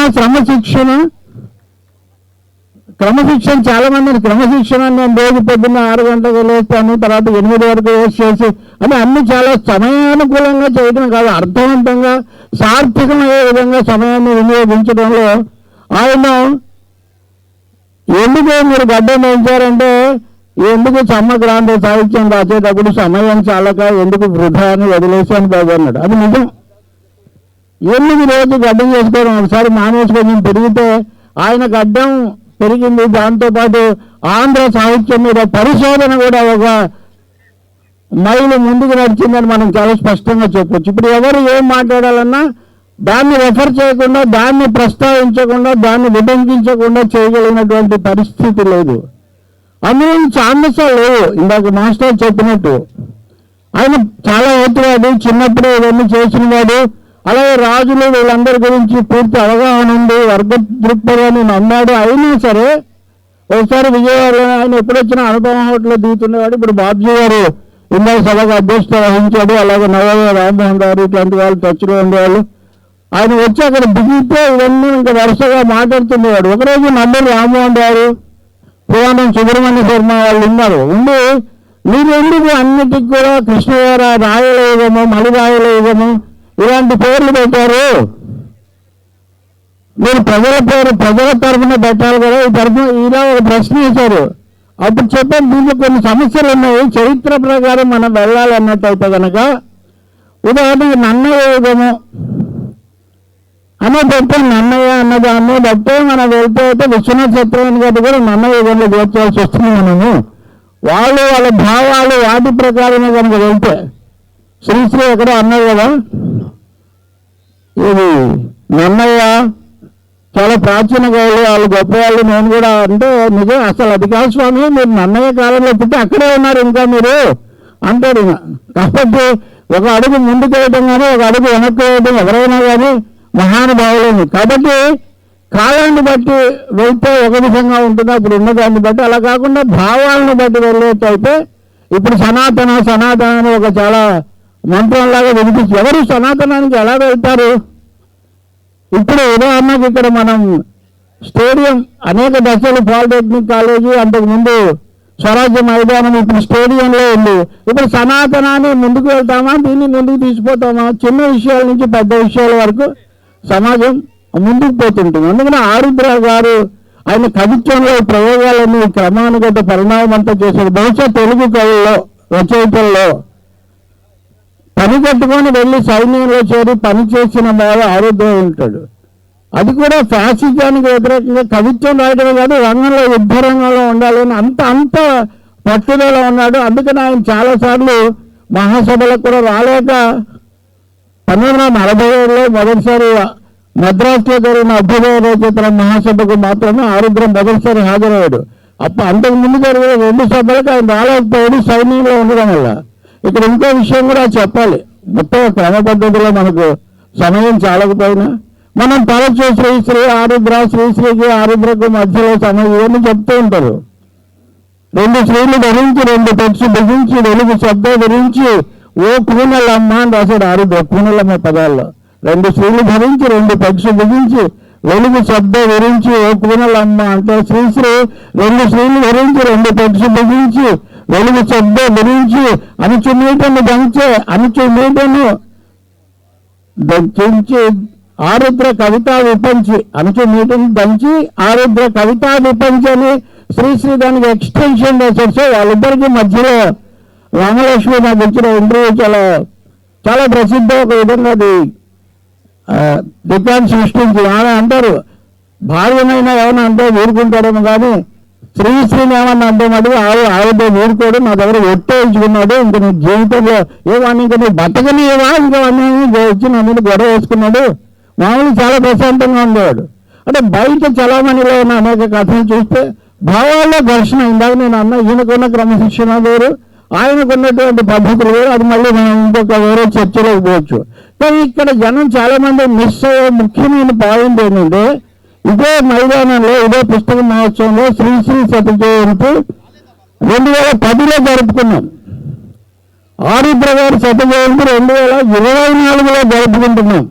చాలా మంది క్రమశిక్షణ నేను రోజు పొద్దున్న 6 గంటలకు లేస్తాను, తర్వాత 8 వరకు వేస్ట్ చేసి అని అన్ని చాలా సమయానుకూలంగా చేయడం కాదు, అర్థవంతంగా సార్థకమయ్యే విధంగా సమయాన్ని వినియోగించడంలో ఆయన ఎందుకు మీరు గడ్డం పెంచారంటే ఎందుకు సమగ్రాంధ్ర సాహిత్యం రాసేటప్పుడు సమయం చాలక ఎందుకు వృధా అని వదిలేసాను బాబు అన్నాడు. అది నిజం. ఎందుకు రోజు గడ్డం చేసుకోవడం, ఒకసారి మానేసి కొంచెం పెరిగితే ఆయన గడ్డం పెరిగింది. దాంతోపాటు ఆంధ్ర సాహిత్యం మీద పరిశోధన కూడా ఒక మైలు ముందుకు నడిచిందని మనం చాలా స్పష్టంగా చెప్పొచ్చు. ఇప్పుడు ఎవరు ఏం మాట్లాడాలన్నా దాన్ని రెఫర్ చేయకుండా, దాన్ని ప్రస్తావించకుండా, దాన్ని విభజించకుండా చేయగలిగినటువంటి పరిస్థితి లేదు. అందులో ఛాన్సెస్ లేవు. ఇందాక మాస్టర్ చెప్పినట్టు ఆయన చాలా ఎత్తువాడు, చిన్నప్పుడు ఇవన్నీ చేసిన వాడు. అలాగే రాజులు వీళ్ళందరి గురించి పూర్తి అవగాహన ఉంది, వర్గ దృక్పథాన్ని నమ్మాడు. అయినా సరే ఒకసారి విజయవాడలో ఆయన ఎప్పుడొచ్చినా అనుపమ హోటల్లో దిగుతుండేవాడు. ఇప్పుడు బాబ్జీ గారు ఇందాక సభకు అధ్యక్షత వహించాడు. అలాగే నవోదయ రామ్మోహన్ గారు ఇట్లాంటి వాళ్ళు టచ్లో ఉండేవాళ్ళు. ఆయన వచ్చి అక్కడ దిగితే ఇవన్నీ ఇంకా వరుసగా మాట్లాడుతుండేవాడు. ఒకరోజు నందూరి రామ్మోహన్ గారు, పురాణం సుబ్రహ్మణ్య శర్మ వాళ్ళు ఉన్నారు. ఉండి మీరు ఎందుకు అన్నిటికి కూడా కృష్ణగారు రాయలేదము, మలి రాయలేదము ఇలాంటి పేర్లు పెట్టారు, మీరు ప్రజల తరఫున పెట్టాలి కదా, ఈ తరఫున ఇలా ఒక ప్రశ్న వేశారు. అప్పుడు చెప్పాను దీంట్లో కొన్ని సమస్యలు ఉన్నాయి, చరిత్ర ప్రకారం మనం వెళ్ళాలన్నట్టయితే కనుక ఉదాహరణకి నన్నయ్య యుగము అనే పెట్టాను. నన్నయ్య అన్నదాన్ని బట్టే మనం వెళ్తే అయితే విశ్వనాథ సత్యనారాయణ గారు కూడా నన్నయ్య యుగంలో చేర్చాల్సి వస్తుంది. మనము వాళ్ళ భావాలు వాటి ప్రకారమే కనుక వెళ్తే శ్రీశ్రీ ఎక్కడ అన్నారు కదా, ఇది నన్నయ్య చాలా ప్రాచీన కవులు, వాళ్ళు గొప్పవాళ్ళు, నేను కూడా అంటే నిజం అసలు అది కాదు స్వామి, మీరు నన్నయ్య కాలంలో పుట్టి అక్కడే ఉన్నారు ఇంకా మీరు అంటాడు. కాబట్టి ఒక అడుగు ముందుకు వేయడం కానీ ఒక అడుగు వెనక్కి వేయడం ఎవరైనా కానీ మహానుభావులని. కాబట్టి కాలాన్ని బట్టి వెళ్తే ఒక విధంగా ఉంటుంది, అప్పుడు ఉన్నదాన్ని బట్టి. అలా కాకుండా భావాలను బట్టి వెళ్ళేటైతే ఇప్పుడు సనాతన అని ఒక చాలా మంత్రంలాగా వినిపించి ఎవరు సనాతనానికి ఎలా వెళ్తారు? ఇప్పుడు ఉదాహరణకు ఇక్కడ మనం స్టేడియం అనేక దశలు, పాలిటెక్నిక్ కాలేజీ, అంతకుముందు స్వరాజ్య మైదానం, ఇప్పుడు స్టేడియంలో ఉంది. ఇప్పుడు సనాతనాన్ని ముందుకు వెళ్తామా, దీన్ని ముందుకు తీసుకుపోతామా? చిన్న విషయాల నుంచి పెద్ద విషయాల వరకు సమాజం ముందుకు పోతుంటుంది. అందుకని ఆరుద్ర గారు ఆయన కవిత్వంలో ఈ ప్రయోగాలన్నీ క్రమానుగత పరిణామం అంతా చేశాడు. బహుశా తెలుగు కవుల్లో రచయితల్లో పని కట్టుకొని వెళ్ళి సైన్యంలో చేరి పని చేసిన వాడు ఆరుద్ర ఉంటాడు. అది కూడా ఫ్యాసిజానికి వ్యతిరేకంగా కవిత్వం రాయడమే కాదు, రంగంలో యుద్ధ రంగంలో ఉండాలని అంత పట్టుదల ఉన్నాడు. అందుకని ఆయన చాలాసార్లు మహాసభలకు కూడా రాలేక 1947లో మొదటిసారి మద్రాసులో జరిగిన అభ్యుదయ రచయితల మహాసభకు మాత్రమే ఆరుద్ర మొదటిసారి హాజరయ్యాడు. అంతకుముందు జరిగిన 2 సభలకు ఆయన రాలేకపోయాడు సైన్యంలో ఉండడం వల్ల. ఇక్కడ ఇంకో విషయం కూడా చెప్పాలి. మొత్తం క్రమ పద్ధతిలో మనకు సమయం చాలకపోయినా మనం తరచూ శ్రీశ్రీ ఆరుద్ర, శ్రీశ్రీకి ఆరుద్రకు మధ్యలో సమయం ఇవన్నీ చెప్తూ ఉంటారు. 2 శ్రీలు ధరించి 2 పక్షి బిగించి వెలుగు శబ్దం ధరించి ఓ కూనలమ్మ అని రాశాడు ఆరుద్ర. కూనలమ్మ పదాల్లో 2 శ్రీలు ధరించి 2 పక్షి బిగించి వెలుగు శబ్దం ధరించి ఓ కూనలమ్మ అంటే శ్రీశ్రీ 2 శ్రీలు ధరించి 2 పక్షి బిగించి వెలుగు శబ్దం ధరించి అణుచు మీటను దంచే అణుచు మీటను దంచి ఆరుద్ర కవితా విపంచి అణుచు మీటను దంచి ఆరుద్ర కవితా విపంచి అని శ్రీశ్రీ దానికి ఎక్స్టెన్షన్ చేశారు. సో వాళ్ళిద్దరికి మధ్యలో రామలక్ష్మి నాకు ఇచ్చిన ఇంటర్వ్యూ చాలా ప్రసిద్ధ. ఒక విధంగా అది రికార్డ్ సృష్టించి ఆమె అంటారు, భార్యనైనా ఏమన్నా అంటే ఊరుకుంటాడేమో కానీ శ్రీశ్రీని ఏమన్నా అంటే మటుకు ఆవిడ ఊరుకోడు, నా దగ్గర ఒట్టేయించుకున్నాడు, ఇంక నీ జీవితంలో ఏమన్నా ఇంకా నువ్వు బతకనివా ఇంకా అన్నీ వచ్చి నా మీద గొడవ వేసుకున్నాడు. మామూలు చాలా ప్రశాంతంగా ఉండేవాడు. అంటే బయట చలామణిలో ఉన్న అనేక కథలు చూస్తే భావాల్లో ఘర్షణ. ఇందాక నేను అన్న ఈయనకున్న క్రమశిక్షణ వేరు, ఆయనకున్నటువంటి పద్ధతులు వేరు. అది మళ్ళీ మనం ఇంకొక వేరే చర్చలోకి పోవచ్చు. కానీ ఇక్కడ జనం చాలా మంది మిస్ అయ్యే ముఖ్యమైన పాయింట్ ఏంటంటే ఇదే మైదానంలో ఇదే పుస్తక మహోత్సవంలో శ్రీశ్రీ శత జయంతి 2010లో జరుపుకున్నాం. ఆరుద్ర గారి శత జయంతి 2024లో జరుపుకుంటున్నాం.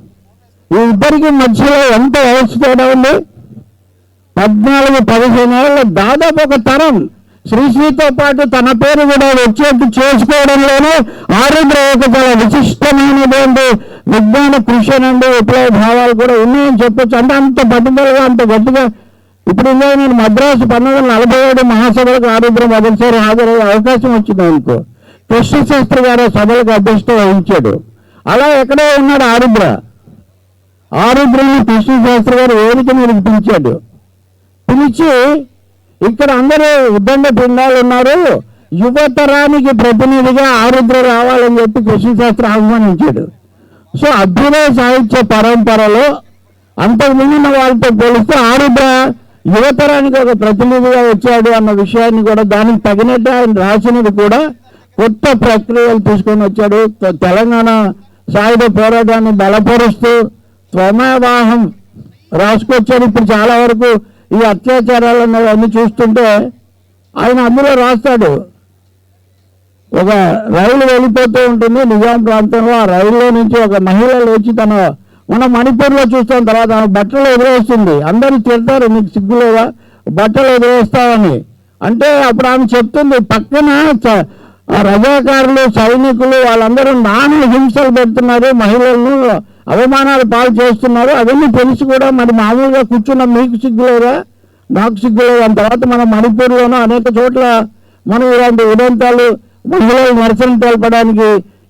ఈ ఇద్దరికి మధ్యలో ఎంత వయసు తేడా ఉంది? 14-15 ఏళ్ళ దాదాపు ఒక తరం. శ్రీశ్రీతో పాటు తన పేరు కూడా వచ్చేట్టు చేసుకోవడంలోనే ఆరుద్ర ఒక చాలా విశిష్టమైనటువంటి విజ్ఞాన కృషి నుండి విప్లవ భావాలు కూడా ఉన్నాయని చెప్పొచ్చు. అంటే అంత పట్టుదలగా అంత గట్టిగా. ఇప్పుడు నేను మద్రాసు 1947 మహాసభలకు ఆరుద్ర మొదటిసారి హాజరయ్యే అవకాశం వచ్చింది అనుకో. కృష్ణశాస్త్రి గారు సభలకు అధ్యక్షత వహించాడు. అలా ఎక్కడో ఉన్నాడు ఆరుద్ర. ఆరుద్రని కృష్ణశాస్త్రి గారు వేదిక మీద పిలిచాడు. పిలిచి ఇక్కడ అందరూ ఉద్దండ పిండాలు ఉన్నారు, యువతరానికి ప్రతినిధిగా ఆరుద్ర రావాలని చెప్పి కృష్ణశాస్త్రి ఆహ్వానించాడు. సో అభ్యుదయ సాహిత్య పరంపరలో అంతకుముందున్న వాళ్ళతో పోలిస్తే ఆరుద్ర యువతరానికి ఒక ప్రతినిధిగా వచ్చాడు అన్న విషయాన్ని కూడా దానికి తగినట్టు ఆయన రాసినది కూడా కొత్త ప్రక్రియలు తీసుకొని వచ్చాడు. తెలంగాణ సాయుధ పోరాటాన్ని బలపరుస్తూ స్వమవాహం రాసుకొచ్చాడు. ఇప్పుడు చాలా వరకు ఈ అత్యాచారాలు అన్నీ చూస్తుంటే ఆయన అందులో రాస్తాడు. ఒక రైలు వెళ్ళిపోతూ ఉంటుంది నిజాం ప్రాంతంలో. ఆ రైల్లో నుంచి ఒక మహిళ లేచి మన మణిపూర్లో చూస్తాం తర్వాత ఆమె బట్టలు ఎదురేస్తుంది. అందరూ తిడతారు, నీకు సిగ్గులేదా బట్టలు ఎదురేస్తావని. అంటే అప్పుడు ఆమె చెప్తుంది, పక్కన రజాకారులు సైనికులు వాళ్ళందరూ నానా హింసలు పెడుతున్నారు, మహిళలను అవమానాలు పాలు చేస్తున్నారు, అవన్నీ తెలిసి కూడా మరి మామూలుగా కూర్చున్న మీకు సిగ్గులేదా నాకు సిగ్గులేదు. దాని తర్వాత మన మణిపూర్లోనూ అనేక చోట్ల మనం ఇలాంటి ఉదంతాలు మహిళలు నిరసన తెలపడానికి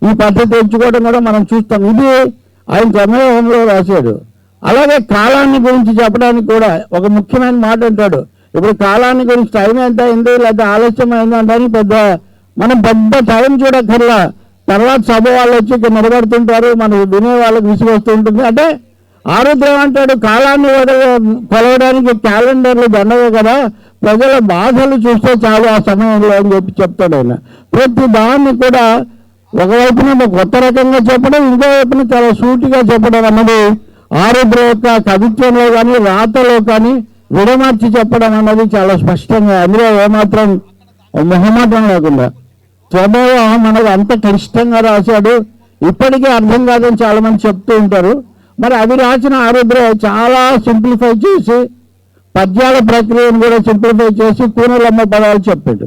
ఈ పద్ధతి ఎంచుకోవడం కూడా మనం చూస్తాం. ఇది ఆయన ప్రమేయంలో రాశాడు. అలాగే కాలాన్ని గురించి చెప్పడానికి కూడా ఒక ముఖ్యమైన మాట అంటాడు. ఇప్పుడు కాలాన్ని గురించి టైం ఎంత అయింది లేదా ఆలస్యం అయింది అంటే మనం పెద్ద టైం చూడక్కర్లా. తర్వాత సభ వాళ్ళు వచ్చి ఇక్కడ నిలబడుతుంటారు, మనం వినే వాళ్ళకి విసుగొస్తూ ఉంటుంది. అంటే ఆరుద్ర అంటాడు, కాలాన్ని కొలవడానికి క్యాలెండర్లు దండవే కదా, ప్రజల బాధలు చూస్తే చాలు ఆ సమయంలో అని చెప్పి చెప్తాడు ఆయన. ప్రతి దాన్ని కూడా ఒకవైపున కొత్త రకంగా చెప్పడం, ఇంకో వైపున చాలా సూటిగా చెప్పడం అన్నది ఆరుద్ర యొక్క కవిత్వంలో కానీ రాతలో కానీ విడమార్చి చెప్పడం అన్నది చాలా స్పష్టంగా, అందులో ఏమాత్రం మొహమాటం లేకుండా స్వభావం అన్నది అంత క్లిష్టంగా రాశాడు. ఇప్పటికీ అర్థం కాదని చాలా మంది చెప్తూ ఉంటారు. మరి అది రాసిన ఆరుద్ర చాలా సింప్లిఫై చేసి పద్యాల ప్రక్రియను కూడా సింప్లిఫై చేసి కూనలమ్మ పదాలు చెప్పాడు.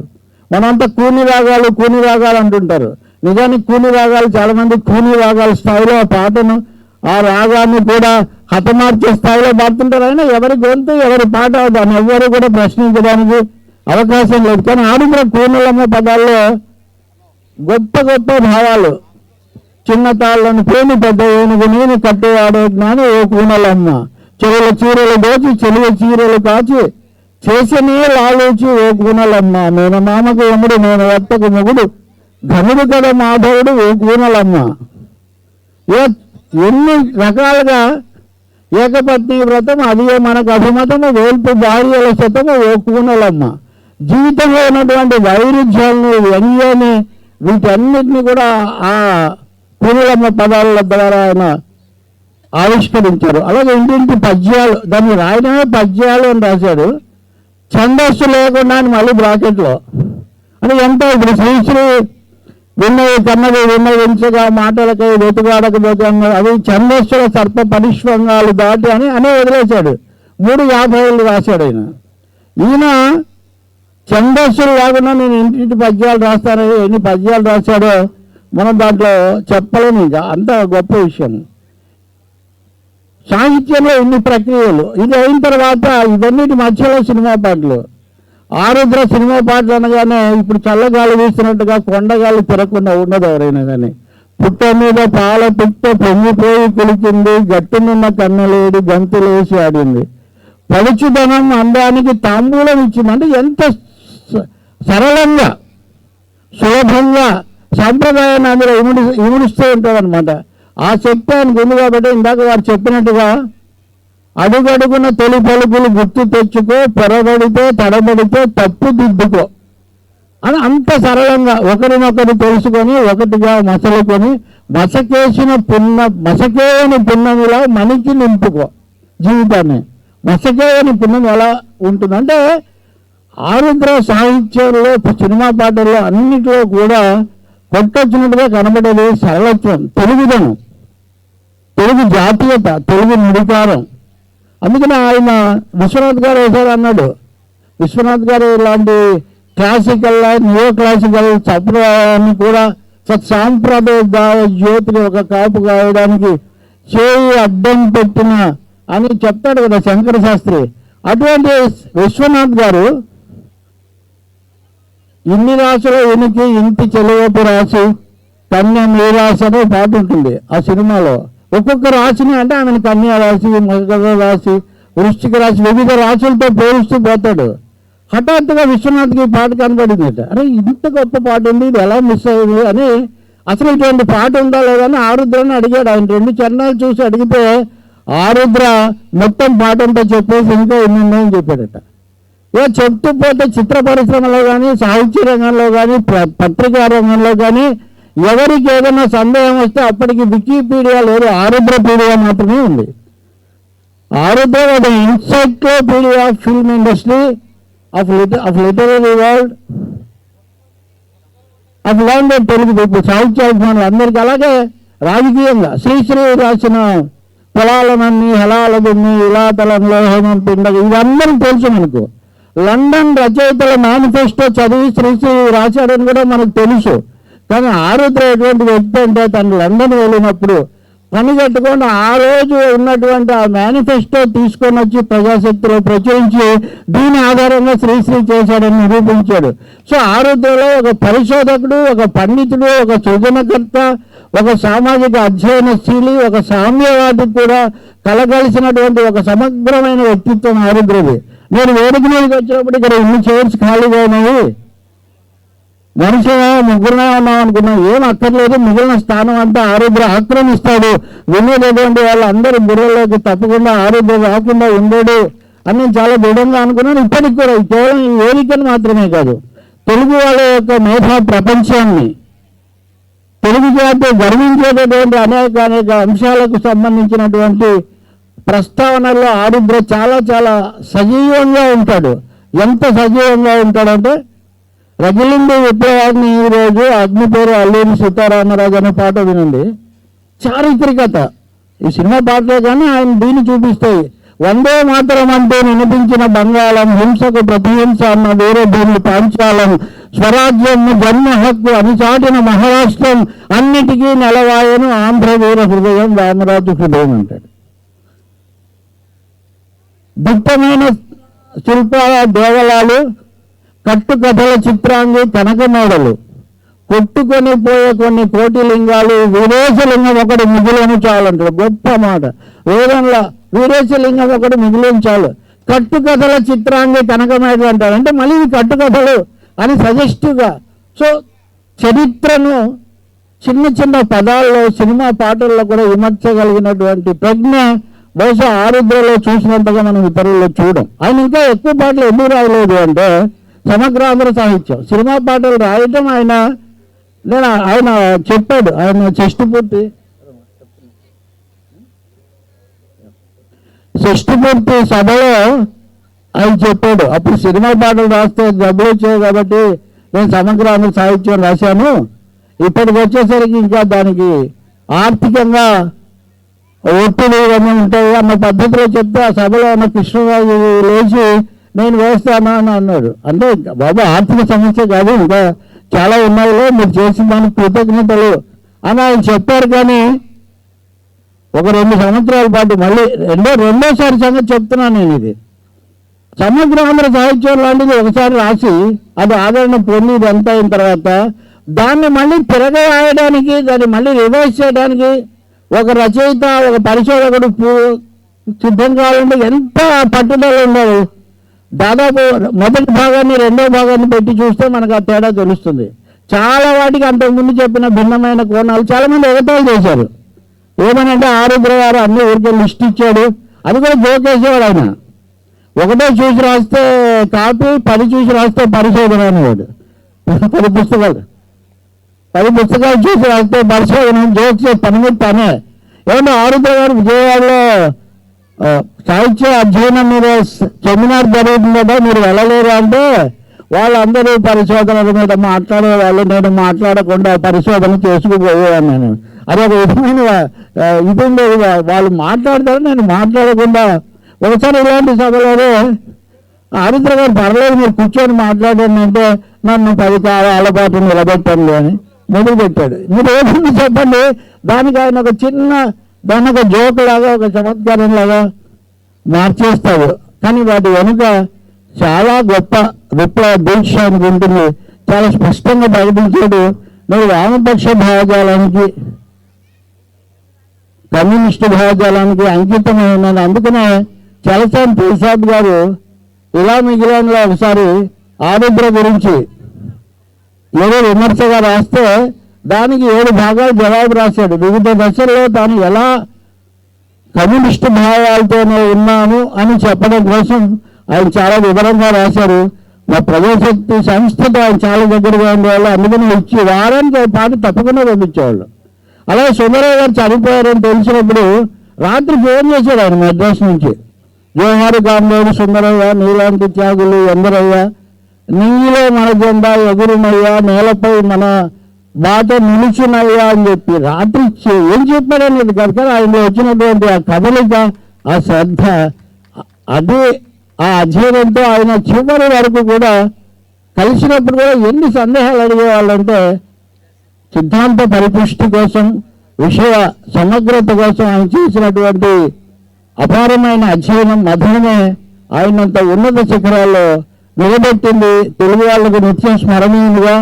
మనంతా కూని రాగాలు అంటుంటారు. నిజానికి కూని రాగాలు చాలా మంది కూని రాగాల స్థాయిలో ఆ పాటను ఆ రాగాన్ని కూడా హతమార్చే స్థాయిలో పాడుతుంటారు. అయినా ఎవరి గొంతు ఎవరి పాట దాన్ని ఎవ్వరూ కూడా ప్రశ్నించడానికి అవకాశం లేదు. కానీ ఆరుద్ర కూనలమ్మ పదాల్లో గొప్ప గొప్ప భావాలు. చిన్న తాళ్ళను ప్రేమి పెద్ద ఏనుగు నేను కట్టేవాడే జ్ఞాని ఓ కూనలమ్మ, చెవుల చీరలు దోచి చెలువ చీరలు కాచి చేసనే లాలోచి ఓ కూనలమ్మ, నేను మామకు యముడు నేను వత్తకు మొగుడు ఘనుడు కథ మాధవుడు ఓ కూనలమ్మ. ఎన్ని రకాలుగా ఏకపత్ని వ్రతం అది మనకు అభిమతము వేల్పు భార్యల శతము ఓ కూనలమ్మ. జీవితంలో ఉన్నటువంటి వైరుధ్యాలను వ్యంగ్యాన్ని వీటన్నిటిని కూడా ఆ కూనలమ్మ పదాల ద్వారా ఆయన ఆవిష్కరించారు. అలాగే ఇంటింటి పద్యాలు, దాన్ని రాయడమే పద్యాలు అని రాశాడు. ఛందస్సు లేకుండా అని మళ్ళీ బ్రాకెట్లో అని ఎంతో ఇప్పుడు శ్రీశ్రీ విన్నవి కన్నవి విన్నవించగా మాటలకై వెతుగాడకపోతే అన్నాడు. అది ఛందస్సుల సర్ప పరిష్వంగాలు దాటి అని వదిలేశాడు. 350 రాశాడు ఆయన. ఈయన ఛందస్సులు లేకుండా నేను ఇంటింటి పద్యాలు రాస్తాను. ఎన్ని పద్యాలు రాశాడో మనం దాంట్లో చెప్పలేము. ఇంకా అంత గొప్ప విషయం. సాహిత్యంలో ఇన్ని ప్రక్రియలు. ఇది అయిన తర్వాత ఇవన్నిటి మధ్యలో సినిమా పాటలు. ఆరుద్ర సినిమా పాటలు అనగానే ఇప్పుడు చల్లగాలి వీస్తున్నట్టుగా కొండగాలి తిరగకుండా ఉండదు ఎవరైనా కానీ. పుట్ట మీద పాల పుట్ట పొంగిపోయి కులిచింది, గట్టునున్న కన్నలేడి గంతులేసి ఆడింది, పలుచుదనం అందానికి తాంబూలం ఇచ్చింది. అంటే ఎంత సరళంగా సులభంగా సాంప్రదాయాన్ని అందులో ఇముడిస్తూ ఉంటుంది అనమాట. ఆ శక్తి ఆయనకు ఉంది కాబట్టి ఇందాక వారు చెప్పినట్టుగా అడుగడుగున తొలి పలుకులు గుర్తు తెచ్చుకో, పొరబడితే తడబడితే తప్పు దిద్దుకో అని అంత సరళంగా ఒకరినొకరు తెలుసుకొని ఒకటిగా మసలుకొని మసకేని పున్నమిలా మనికి నింపుకో జీవితాన్ని. మసకేని పుణ్యం ఎలా ఉంటుందంటే ఆరుద్ర సాహిత్యంలో సినిమా పాటల్లో అన్నింటిలో కూడా కొట్టొచ్చినట్టుగా కనబడేది సరళత్వం, తెలుగుదనం, తెలుగు జాతీయత, తెలుగు నుడికారం. అందుకని ఆయన విశ్వనాథ్ గారు ఒకసారి అన్నాడు, విశ్వనాథ్ గారు ఇలాంటి క్లాసికల్ న్యూ క్లాసికల్ సంప్రదాయాన్ని కూడా సాంప్రదాయ జ్యోతిని ఒక కాపు కాయడానికి చేయి అడ్డం పెట్టిన అని చెప్తాడు కదా శంకర శాస్త్రి. అటువంటి విశ్వనాథ్ గారు ఇన్ని రాసుల ఉనికి ఇంటి చెలవపు రాసి కన్య మీరాశి అనే పాట ఉంటుంది ఆ సినిమాలో. ఒక్కొక్క రాశిని అంటే ఆమెను కన్యా రాశి, మకర రాశి, వృశ్చిక రాశి, వివిధ రాశులతో పోలుస్తూ పోతాడు. హఠాత్తుగా విశ్వనాథ్కి ఈ పాట కనబడిందట. అరే ఇంత గొప్ప పాట ఉంది, ఇది ఎలా మిస్ అయ్యింది అని. అసలు ఇటువంటి పాట ఉందా లేదా అని ఆరుద్రని అడిగాడు. ఆయన 2 చరణాలు చూసి అడిగితే ఆరుద్ర మొత్తం పాట అంతా చెప్పేసి ఇంకా ఎన్ని ఉన్నాయని చెప్పాడట. చెప్తూ పోతే చిత్ర పరిశ్రమలో కానీ, సాహిత్య రంగంలో కానీ, పత్రికా రంగంలో కానీ ఎవరికి ఏదైనా సందేహం వస్తే అప్పటికి వికీపీడియా లేదు, ఆరుద్రపీడియా మాత్రమే ఉంది. ఆరుద్ర ఒక encyclopedia of film industry, of literary world, of language Telugu people, సాహిత్యాభిమానులు అందరికీ. అలాగే రాజకీయంగా శ్రీశ్రీ రాసిన పొలాలనన్నీ హలాల దున్ని ఇలా తలంలో హేమం పిండ ఇదందరం తెలుసు మనకు. లండన్ రచయితల మేనిఫెస్టో చదివి శ్రీశ్రీ రాశాడని కూడా మనకు తెలుసు. కానీ ఆరుద్ర ఎటువంటి వ్యక్తి అంటే తను లండన్ వెళ్ళినప్పుడు పని కట్టుకొని ఆ రోజు ఉన్నటువంటి ఆ మేనిఫెస్టో తీసుకొని వచ్చి ప్రజాశక్తిలో ప్రచురించి దీని ఆధారంగా శ్రీశ్రీ చేశాడని నిరూపించాడు. సో ఆరుద్రలో ఒక పరిశోధకుడు, ఒక పండితుడు, ఒక సృజనకర్త, ఒక సామాజిక అధ్యయనశీలి, ఒక సామ్యవాదికి కూడా కలగలిసినటువంటి ఒక సమగ్రమైన వ్యక్తిత్వం ఆరుద్రది. నేను వేదిక మీదకి వచ్చినప్పుడు ఇక్కడ ఇన్ని చైర్స్ ఖాళీగా ఉన్నాయి, మనిషి ముగ్గురునే ఉన్నాం అనుకున్నాం. ఏం అక్కర్లేదు, మిగిలిన స్థానం అంతా ఆరుద్ర ఆక్రమిస్తాడు, వినేటటువంటి వాళ్ళందరూ బుర్రలోకి తప్పకుండా ఆరుద్ర రాకుండా ఉండడు అని నేను చాలా దృఢంగా అనుకున్నాను. ఇప్పటికి కూడా కేవలం ఈ వేదికను మాత్రమే కాదు, తెలుగు వాళ్ళ యొక్క మేధా ప్రపంచాన్ని, తెలుగు జాతి గర్వించేటటువంటి అనేక అంశాలకు సంబంధించినటువంటి ప్రస్తావనల్లో ఆరుద్ర చాలా చాలా సజీవంగా ఉంటాడు. ఎంత సజీవంగా ఉంటాడంటే రగిలింది విప్లవాన్ని ఈరోజు అగ్ని పేరు అల్లూరి సీతారామరాజు అనే పాట వినండి. చారిత్రికత ఈ సినిమా పాటలే కానీ ఆయన దీన్ని చూపిస్తాయి. వందే మాతరం అంటే వినిపించిన బంగాళం, హింసకు ప్రతిహింస అన్న వేరే భూమి పాంచాలం, స్వరాజ్యం జన్మ హక్కు అనిచాటిన మహారాష్ట్రం, అన్నిటికీ నెలవాయను ఆంధ్ర వీర హృదయం రామరాజు హృదయం అంటాడు. దిట్టమైన శిల్పాల దేవాలయాలు, కట్టుకథల చిత్రాంగి కనకమేడలు, కొట్టుకొని పోయే కొన్ని కోటి లింగాలు, వీరేశలింగం ఒకటి మిగిలిన చాలంటారు. గొప్ప మాట. వేదంలో వీరేశలింగం ఒకటి మిగిలిన చాలు. కట్టుకథల చిత్రాంగి కనకమేడలు అంటారు. అంటే మళ్ళీ ఇవి కట్టుకథలు అని సజెస్టివ్గా. సో చరిత్రను చిన్న చిన్న పదాల్లో, సినిమా పాటల్లో కూడా విమర్శగలిగినటువంటి ప్రజ్ఞ బహుశా ఆరుద్రలో చూసినంతగా మనం ఇతరుల్లో చూడం. ఆయన ఇంకా ఎక్కువ పాటలు ఎందుకు రాయలేదు అంటే సమగ్రాంధ్ర సాహిత్యం. సినిమా పాటలు రాయటం ఆయన చెప్పాడు. ఆయన షష్ఠపూర్తి సభలో ఆయన చెప్పాడు, అప్పుడు సినిమా పాటలు రాస్తే డబ్బులు వచ్చాయి కాబట్టి నేను సమగ్రాంధ్ర సాహిత్యం రాశాను. ఇప్పటికి వచ్చేసరికి ఇంకా దానికి ఆర్థికంగా ఒత్తిడి ఇవన్నీ ఉంటాయి అన్న పద్ధతిలో చెప్తే ఆ సభలో ఉన్న కృష్ణరాజు లేచి నేను వేస్తాను అని అన్నాడు. అంటే బాబా ఆర్థిక సమస్య కాదు, ఇంకా చాలా ఉన్నాయిలో, మీరు చేసిన దానికి కృతజ్ఞతలు అని ఆయన చెప్పారు. కానీ ఒక 2 సంవత్సరాల పాటు మళ్ళీ రెండోసారి సంగతి చెప్తున్నాను నేను. ఇది సమగ్రాంధ్ర సాహిత్యం లాంటిది ఒకసారి రాసి అది ఆదరణ పొంది ఇదంతా అయిన తర్వాత దాన్ని మళ్ళీ తిరగరాయడానికి, దాన్ని మళ్ళీ రివైజ్ చేయడానికి ఒక రచయిత, ఒక పరిశోధకుడు సిద్ధం కావాలంటే ఎంత పట్టుదల ఉండాలి. దాదాపు మొదటి భాగాన్ని రెండో భాగాన్ని పెట్టి చూస్తే మనకు ఆ తేడా తెలుస్తుంది. చాలా వాటికి అంతకుముందు చెప్పిన భిన్నమైన కోణాలు చాలామంది ఎగతాళి చేశారు. ఏమనంటే ఆరుద్ర గారు అన్ని ఊరికే లిస్ట్ ఇచ్చాడు, అది కూడా జోకేసేవాడు ఆయన. ఒకటే చూసి రాస్తే కాపీ, 10 చూసి రాస్తే పరిశోధన అనేవాడు. 10 పుస్తకాలు చూసి రాస్తే పరిశోధన, జోక్స్ పని మీద పనే. ఏమన్నా ఆరుద్ర గారు విజయవాడలో సాహిత్య అధ్యయనం మీద సెమినార్ జరుగుతుందా, మీరు వెళ్ళలేరు అంటే వాళ్ళందరూ పరిశోధనల మీద మాట్లాడేవాళ్ళు. నేను మాట్లాడకుండా పరిశోధన చేసుకుపోయేవాను. నేను అది ఒక విధమైన ఇది ఉండేది. వాళ్ళు మాట్లాడతారు, నేను మాట్లాడకుండా. ఒకసారి ఇలాంటి సభలోనే ఆరుద్ర గారు పర్లేదు మీరు కూర్చొని మాట్లాడండి అంటే నన్ను 10 కాలాల పాటు నిలబెట్టండి అని మొదలుపెట్టాడు. మీరు ఏమన్నా చెప్పండి, దానికి ఆయన ఒక దాన్ని ఒక జోక్ లాగా, ఒక చమత్కారం లాగా మార్చేస్తాడు. కానీ వాటి వెనుక చాలా గొప్ప విప్లవ దీక్ష ఉంటుంది. చాలా స్పష్టంగా ప్రకటించాడు. మీరు వామపక్ష భావజాలానికి, కమ్యూనిస్టు భావజాలానికి అంకితమైన. అందుకనే చలసాని ప్రసాద్ గారు ఇలా మిగిలినలో ఒకసారి ఆరుద్ర గురించి ఏదో విమర్శగా రాస్తే దానికి 7 భాగాలు జవాబు రాశాడు. వివిధ దశల్లో తాను ఎలా కమ్యూనిస్టు భావాలతోనే ఉన్నాను అని చెప్పడం కోసం ఆయన చాలా వివరంగా రాశారు. మా ప్రజాశక్తి సంస్థతో ఆయన చాలా దగ్గరగా ఉండేవాళ్ళు. అందుకని ఇచ్చి వారానికి పాటు తప్పకుండా పంపించేవాళ్ళు. అలాగే సుందరయ్య గారు చనిపోయారని తెలిసినప్పుడు రాత్రి ఫోన్ చేశాడు ఆయన మద్రాసు నుంచి. జోహారు కామ్రేడ్ సుందరయ్య, నీలాంటి త్యాగులు ఎందరయ్యా, నీలో మన జెండా ఎగురునయ్యా, నేలపై మన బాట నిలిచినయ్యా అని చెప్పి రాత్రి ఏం చెప్పాడనేది కాదు, కానీ ఆయనలో వచ్చినటువంటి ఆ కదలిక, ఆ శ్రద్ధ, అదే ఆ అధ్యయనంతో ఆయన చివరి వరకు కూడా కలిసినప్పుడు కూడా ఎన్ని సందేహాలు అడిగేవాళ్ళంటే సిద్ధాంత పరిపుష్టి కోసం, విషయ సమగ్రత కోసం ఆయన చేసినటువంటి అపారమైన అధ్యయనం మధురమే ఆయనంత ఉన్నత శిఖరాల్లో నిలబెట్టింది. తెలుగు వాళ్ళకు నిత్యం స్మరణీయంగా,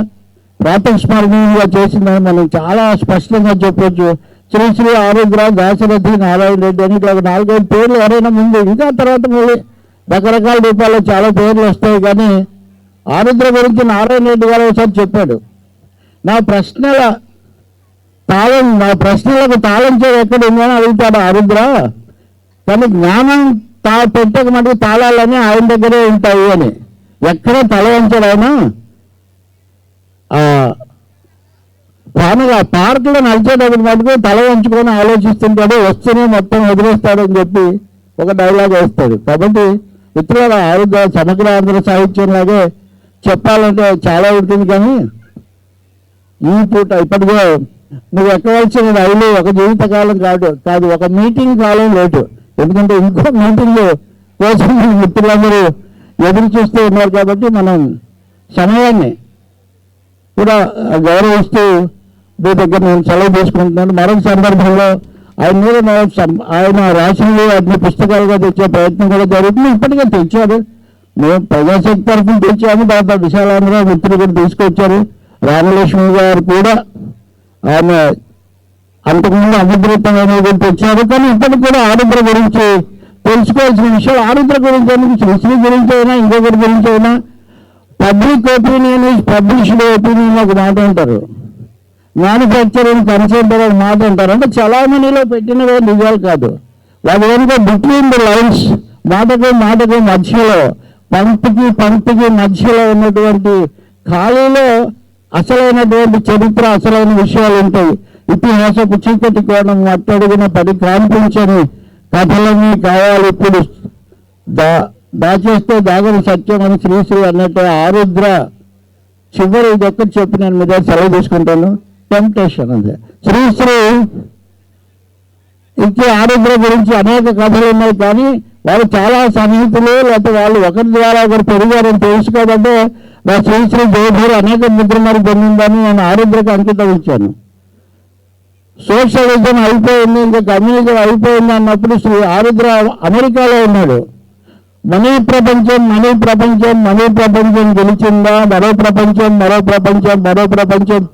ప్రాతస్మరణీయంగా చేసిందని మనం చాలా స్పష్టంగా చెప్పొచ్చు. శ్రీ ఆరుద్ర, దాశరథి, నారాయణ రెడ్డి అని ఇట్లా 4-5 పేర్లు ఎవరైనా ముందు, ఇంకా తర్వాత మళ్ళీ రకరకాల రూపాల్లో చాలా పేర్లు వస్తాయి. కానీ ఆరుద్ర గురించి నారాయణ రెడ్డి గారు ఒకసారి చెప్పాడు, నా ప్రశ్నలకు తాళం చేయ ఎక్కడ ఉందని అడుగుతాడు ఆరుద్ర, కానీ జ్ఞానం పెట్టక మటుకు తాళాలని ఆయన దగ్గరే ఉంటాయి అని. ఎక్కడ తల వంచాడు ఆయన. పార్కులో నడిచేటప్పుడు మటుకు తల వంచుకొని ఆలోచిస్తుంటాడు, వస్తూనే మొత్తం వదిలేస్తాడని చెప్పి ఒక డైలాగ్ వేస్తాడు. కాబట్టి మిత్రుల ఆరుద్ర సమగ్ర ఆంధ్ర సాహిత్యం లాగే చెప్పాలంటే చాలా ఉంటుంది. కానీ ఈ పూట ఇప్పటికే నువ్వు ఎక్కవలసిన రైలు ఒక జీవితకాలం కాదు, ఒక మీటింగ్ కాలం లేటు. ఎందుకంటే ఇంకో మీటింగ్ కోసం మిత్రులందరూ ఎదురు చూస్తూ ఉన్నారు. కాబట్టి మనం సమయాన్ని కూడా గౌరవిస్తూ మీ దగ్గర నేను సెలవు తీసుకుంటున్నాను. మరొక సందర్భంలో ఆయన మీద ఆయన రాసినవి వాటిని పుస్తకాలుగా తెచ్చే ప్రయత్నం కూడా జరుగుతుంది. ఇప్పటికే తెచ్చారు, మేము ప్రజాశక్తి తరఫున తెచ్చాము. తర్వాత విశాలాంధ్ర మిత్రులు కూడా తీసుకొచ్చారు. రామలక్ష్మి గారు కూడా ఆయన అంతకుముందు అభివృద్ధమైన కూడా తెచ్చారు. కానీ ఇప్పటికి కూడా ఆరుద్ర గురించి తెలుసుకోవాల్సిన విషయాలు, ఆరుద్ర గురించి అయినా, శ్రీశ్రీ గురించి అయినా, ఇంకొకరి గురించి అయినా, public opinion is published opinion ఒక మాట అంటారు, మ్యానుఫ్యాక్చరింగ్ కన్సెంటర్ ఒక మాట అంటారు. అంటే చలామణిలో పెట్టినవే నిజాలు కాదు. వాటి వెనుక బిట్వీన్ ది లైన్స్, మాటకు మధ్యలో, పంక్తికి మధ్యలో ఉన్నటువంటి ఖాళీలో అసలైనటువంటి చరిత్ర, అసలైన విషయాలు ఉంటాయి. ఇతిహాసపు చీకటి కోణం అట్టడుగున పడి కనిపించని కథలన్నీ కావాలి ఇప్పుడు దాచేస్తే దాగని సత్యం అని శ్రీశ్రీ అన్నట్టు ఆరుద్ర చివరి ఇదొక్కటి చెప్పి నేను మీద సెలవు తీసుకుంటాను. టెంప్టేషన్ అంతే. శ్రీశ్రీ ఇంకా ఆరుద్ర గురించి అనేక కథలు ఉన్నాయి, కానీ వాళ్ళు చాలా సన్నిహితులు, లేకపోతే వాళ్ళు ఒకరి ద్వారా ఒకరు పెరిగారని తెలుసుకోదంటే నా శ్రీశ్రీ జయభూరి అనేక ముద్రమని పొందిందని నేను ఆరుద్రకు అంకితం ఇచ్చాను. సోషలిజం అయిపోయింది, ఇంకా కమ్యూనిజం అయిపోయింది అన్నప్పుడు శ్రీ ఆరుద్ర అమెరికాలో ఉన్నాడు. మనీ ప్రపంచం గెలిచిందా, మరో ప్రపంచం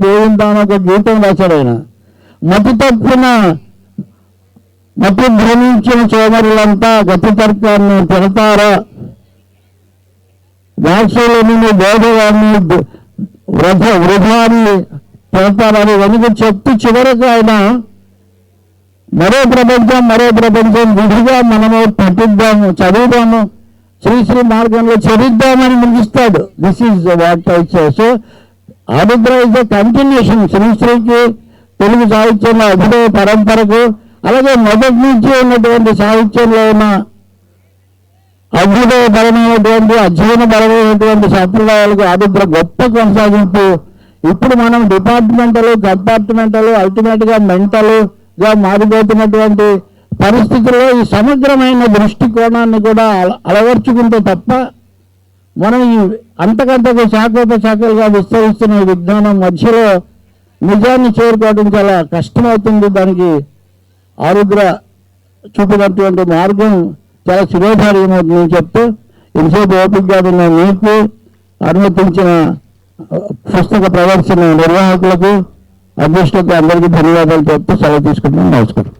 పోయిందా అని ఒక గీతం రాశాడు ఆయన. మతి భ్రమించిన సోమరులంతా గతి తర్కాన్ని పెడతారా, వాక్సులని బోధవాన్ని వృధాన్ని పెడతారని వెనుక చెప్తూ చివరకు ఆయన మరో ప్రపంచం విధిగా మనము పట్టిద్దాము, చదువుదాము, శ్రీశ్రీ మార్గంలో చదిద్దామని ముగిస్తాడు. This is what I say. So Arudra is the continuation శ్రీశ్రీకి, తెలుగు సాహిత్యంలో అభినయ పరంపరకు, అలాగే మొదటి నుంచి ఉన్నటువంటి సాహిత్యంలో ఉన్న అధ్యయనపరమైనటువంటి సంప్రదాయాలకు ఆరుద్ర గొప్ప కొనసాగింపు. ఇప్పుడు మనం కంపార్ట్మెంటల్ అల్టిమేట్గా మెంటల్గా మారిపోతున్నటువంటి పరిస్థితుల్లో ఈ సమగ్రమైన దృష్టికోణాన్ని కూడా అలవర్చుకుంటే తప్ప మనం ఈ అంతకంతకు శాఖోపశాఖలుగా విస్తరిస్తున్న విజ్ఞానం మధ్యలో నిజాన్ని చేరుకోవడం చాలా కష్టమవుతుంది. దానికి ఆరుద్ర చూపినటువంటి మార్గం చాలా శిరోధార్యమవుతుందని చెప్తూ ఎంతసేపు ఓపికగా ఉన్న మీకు, అనుమతించిన పుస్తక ప్రదర్శన నిర్వాహకులకు, అధ్యక్షులకు అందరికీ ధన్యవాదాలు చెప్తూ సెలవు తీసుకుంటున్నాను. నమస్కారం.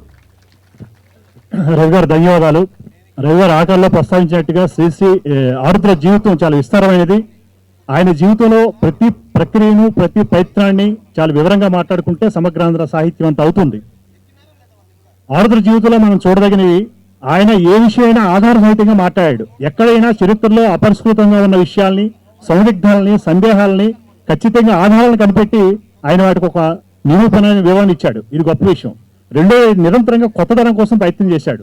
రవి గారు ధన్యవాదాలు. రవి గారు ఆటల్లో ప్రస్తావించినట్టుగా శ్రీశ్రీ ఆరుద్ర జీవితం చాలా విస్తారమైనది. ఆయన జీవితంలో ప్రతి ప్రక్రియను, ప్రతి ప్రయత్నాన్ని చాలా వివరంగా మాట్లాడుకుంటే సమగ్రాంధ్ర సాహిత్యం అంత అవుతుంది. ఆరుద్ర జీవితంలో మనం చూడదగినవి, ఆయన ఏ విషయమైనా ఆధార సహితంగా మాట్లాడాడు. ఎక్కడైనా చరిత్రలో అపరిష్కృతంగా ఉన్న విషయాల్ని, సందిగ్ధాలని, సందేహాలని ఖచ్చితంగా ఆధారాలను కనిపెట్టి ఆయన వాటికి ఒక నిరూపణ వివరణ ఇచ్చాడు. ఇది గొప్ప విషయం. రెండో, నిరంతరంగా కొత్తదనం కోసం ప్రయత్నం చేశాడు.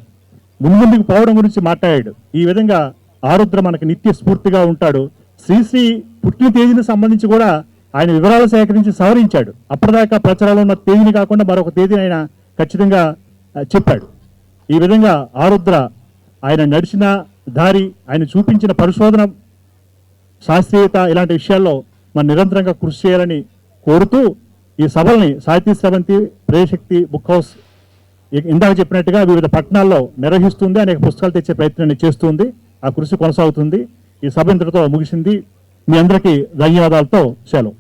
ముందుకు పోవడం గురించి మాట్లాడాడు. ఈ విధంగా ఆరుద్ర మనకు నిత్య స్ఫూర్తిగా ఉంటాడు. శ్రీశ్రీ పుట్టిన తేదీని సంబంధించి కూడా ఆయన వివరాలు సేకరించి సవరించాడు. అప్పటిదాకా ప్రచారంలో ఉన్న తేదీని కాకుండా మరొక తేదీని ఆయన ఖచ్చితంగా చెప్పాడు. ఈ విధంగా ఆరుద్ర ఆయన నడిచిన దారి, ఆయన చూపించిన పరిశోధన, శాస్త్రీయత, ఇలాంటి విషయాల్లో మనం నిరంతరంగా కృషి చేయాలని కోరుతూ ఈ సభల్ని సాహితీ స్రవంతి, ప్రేయశక్తి బుక్ హౌస్ ఇందాక చెప్పినట్టుగా వివిధ పట్టణాల్లో నిర్వహిస్తుంది. అనేక పుస్తకాలు తెచ్చే ప్రయత్నాన్ని చేస్తుంది. ఆ కృషి కొనసాగుతుంది. ఈ సభ ఇంతటితో ముగిసింది. మీ అందరికీ ధన్యవాదాలతో సెలవు.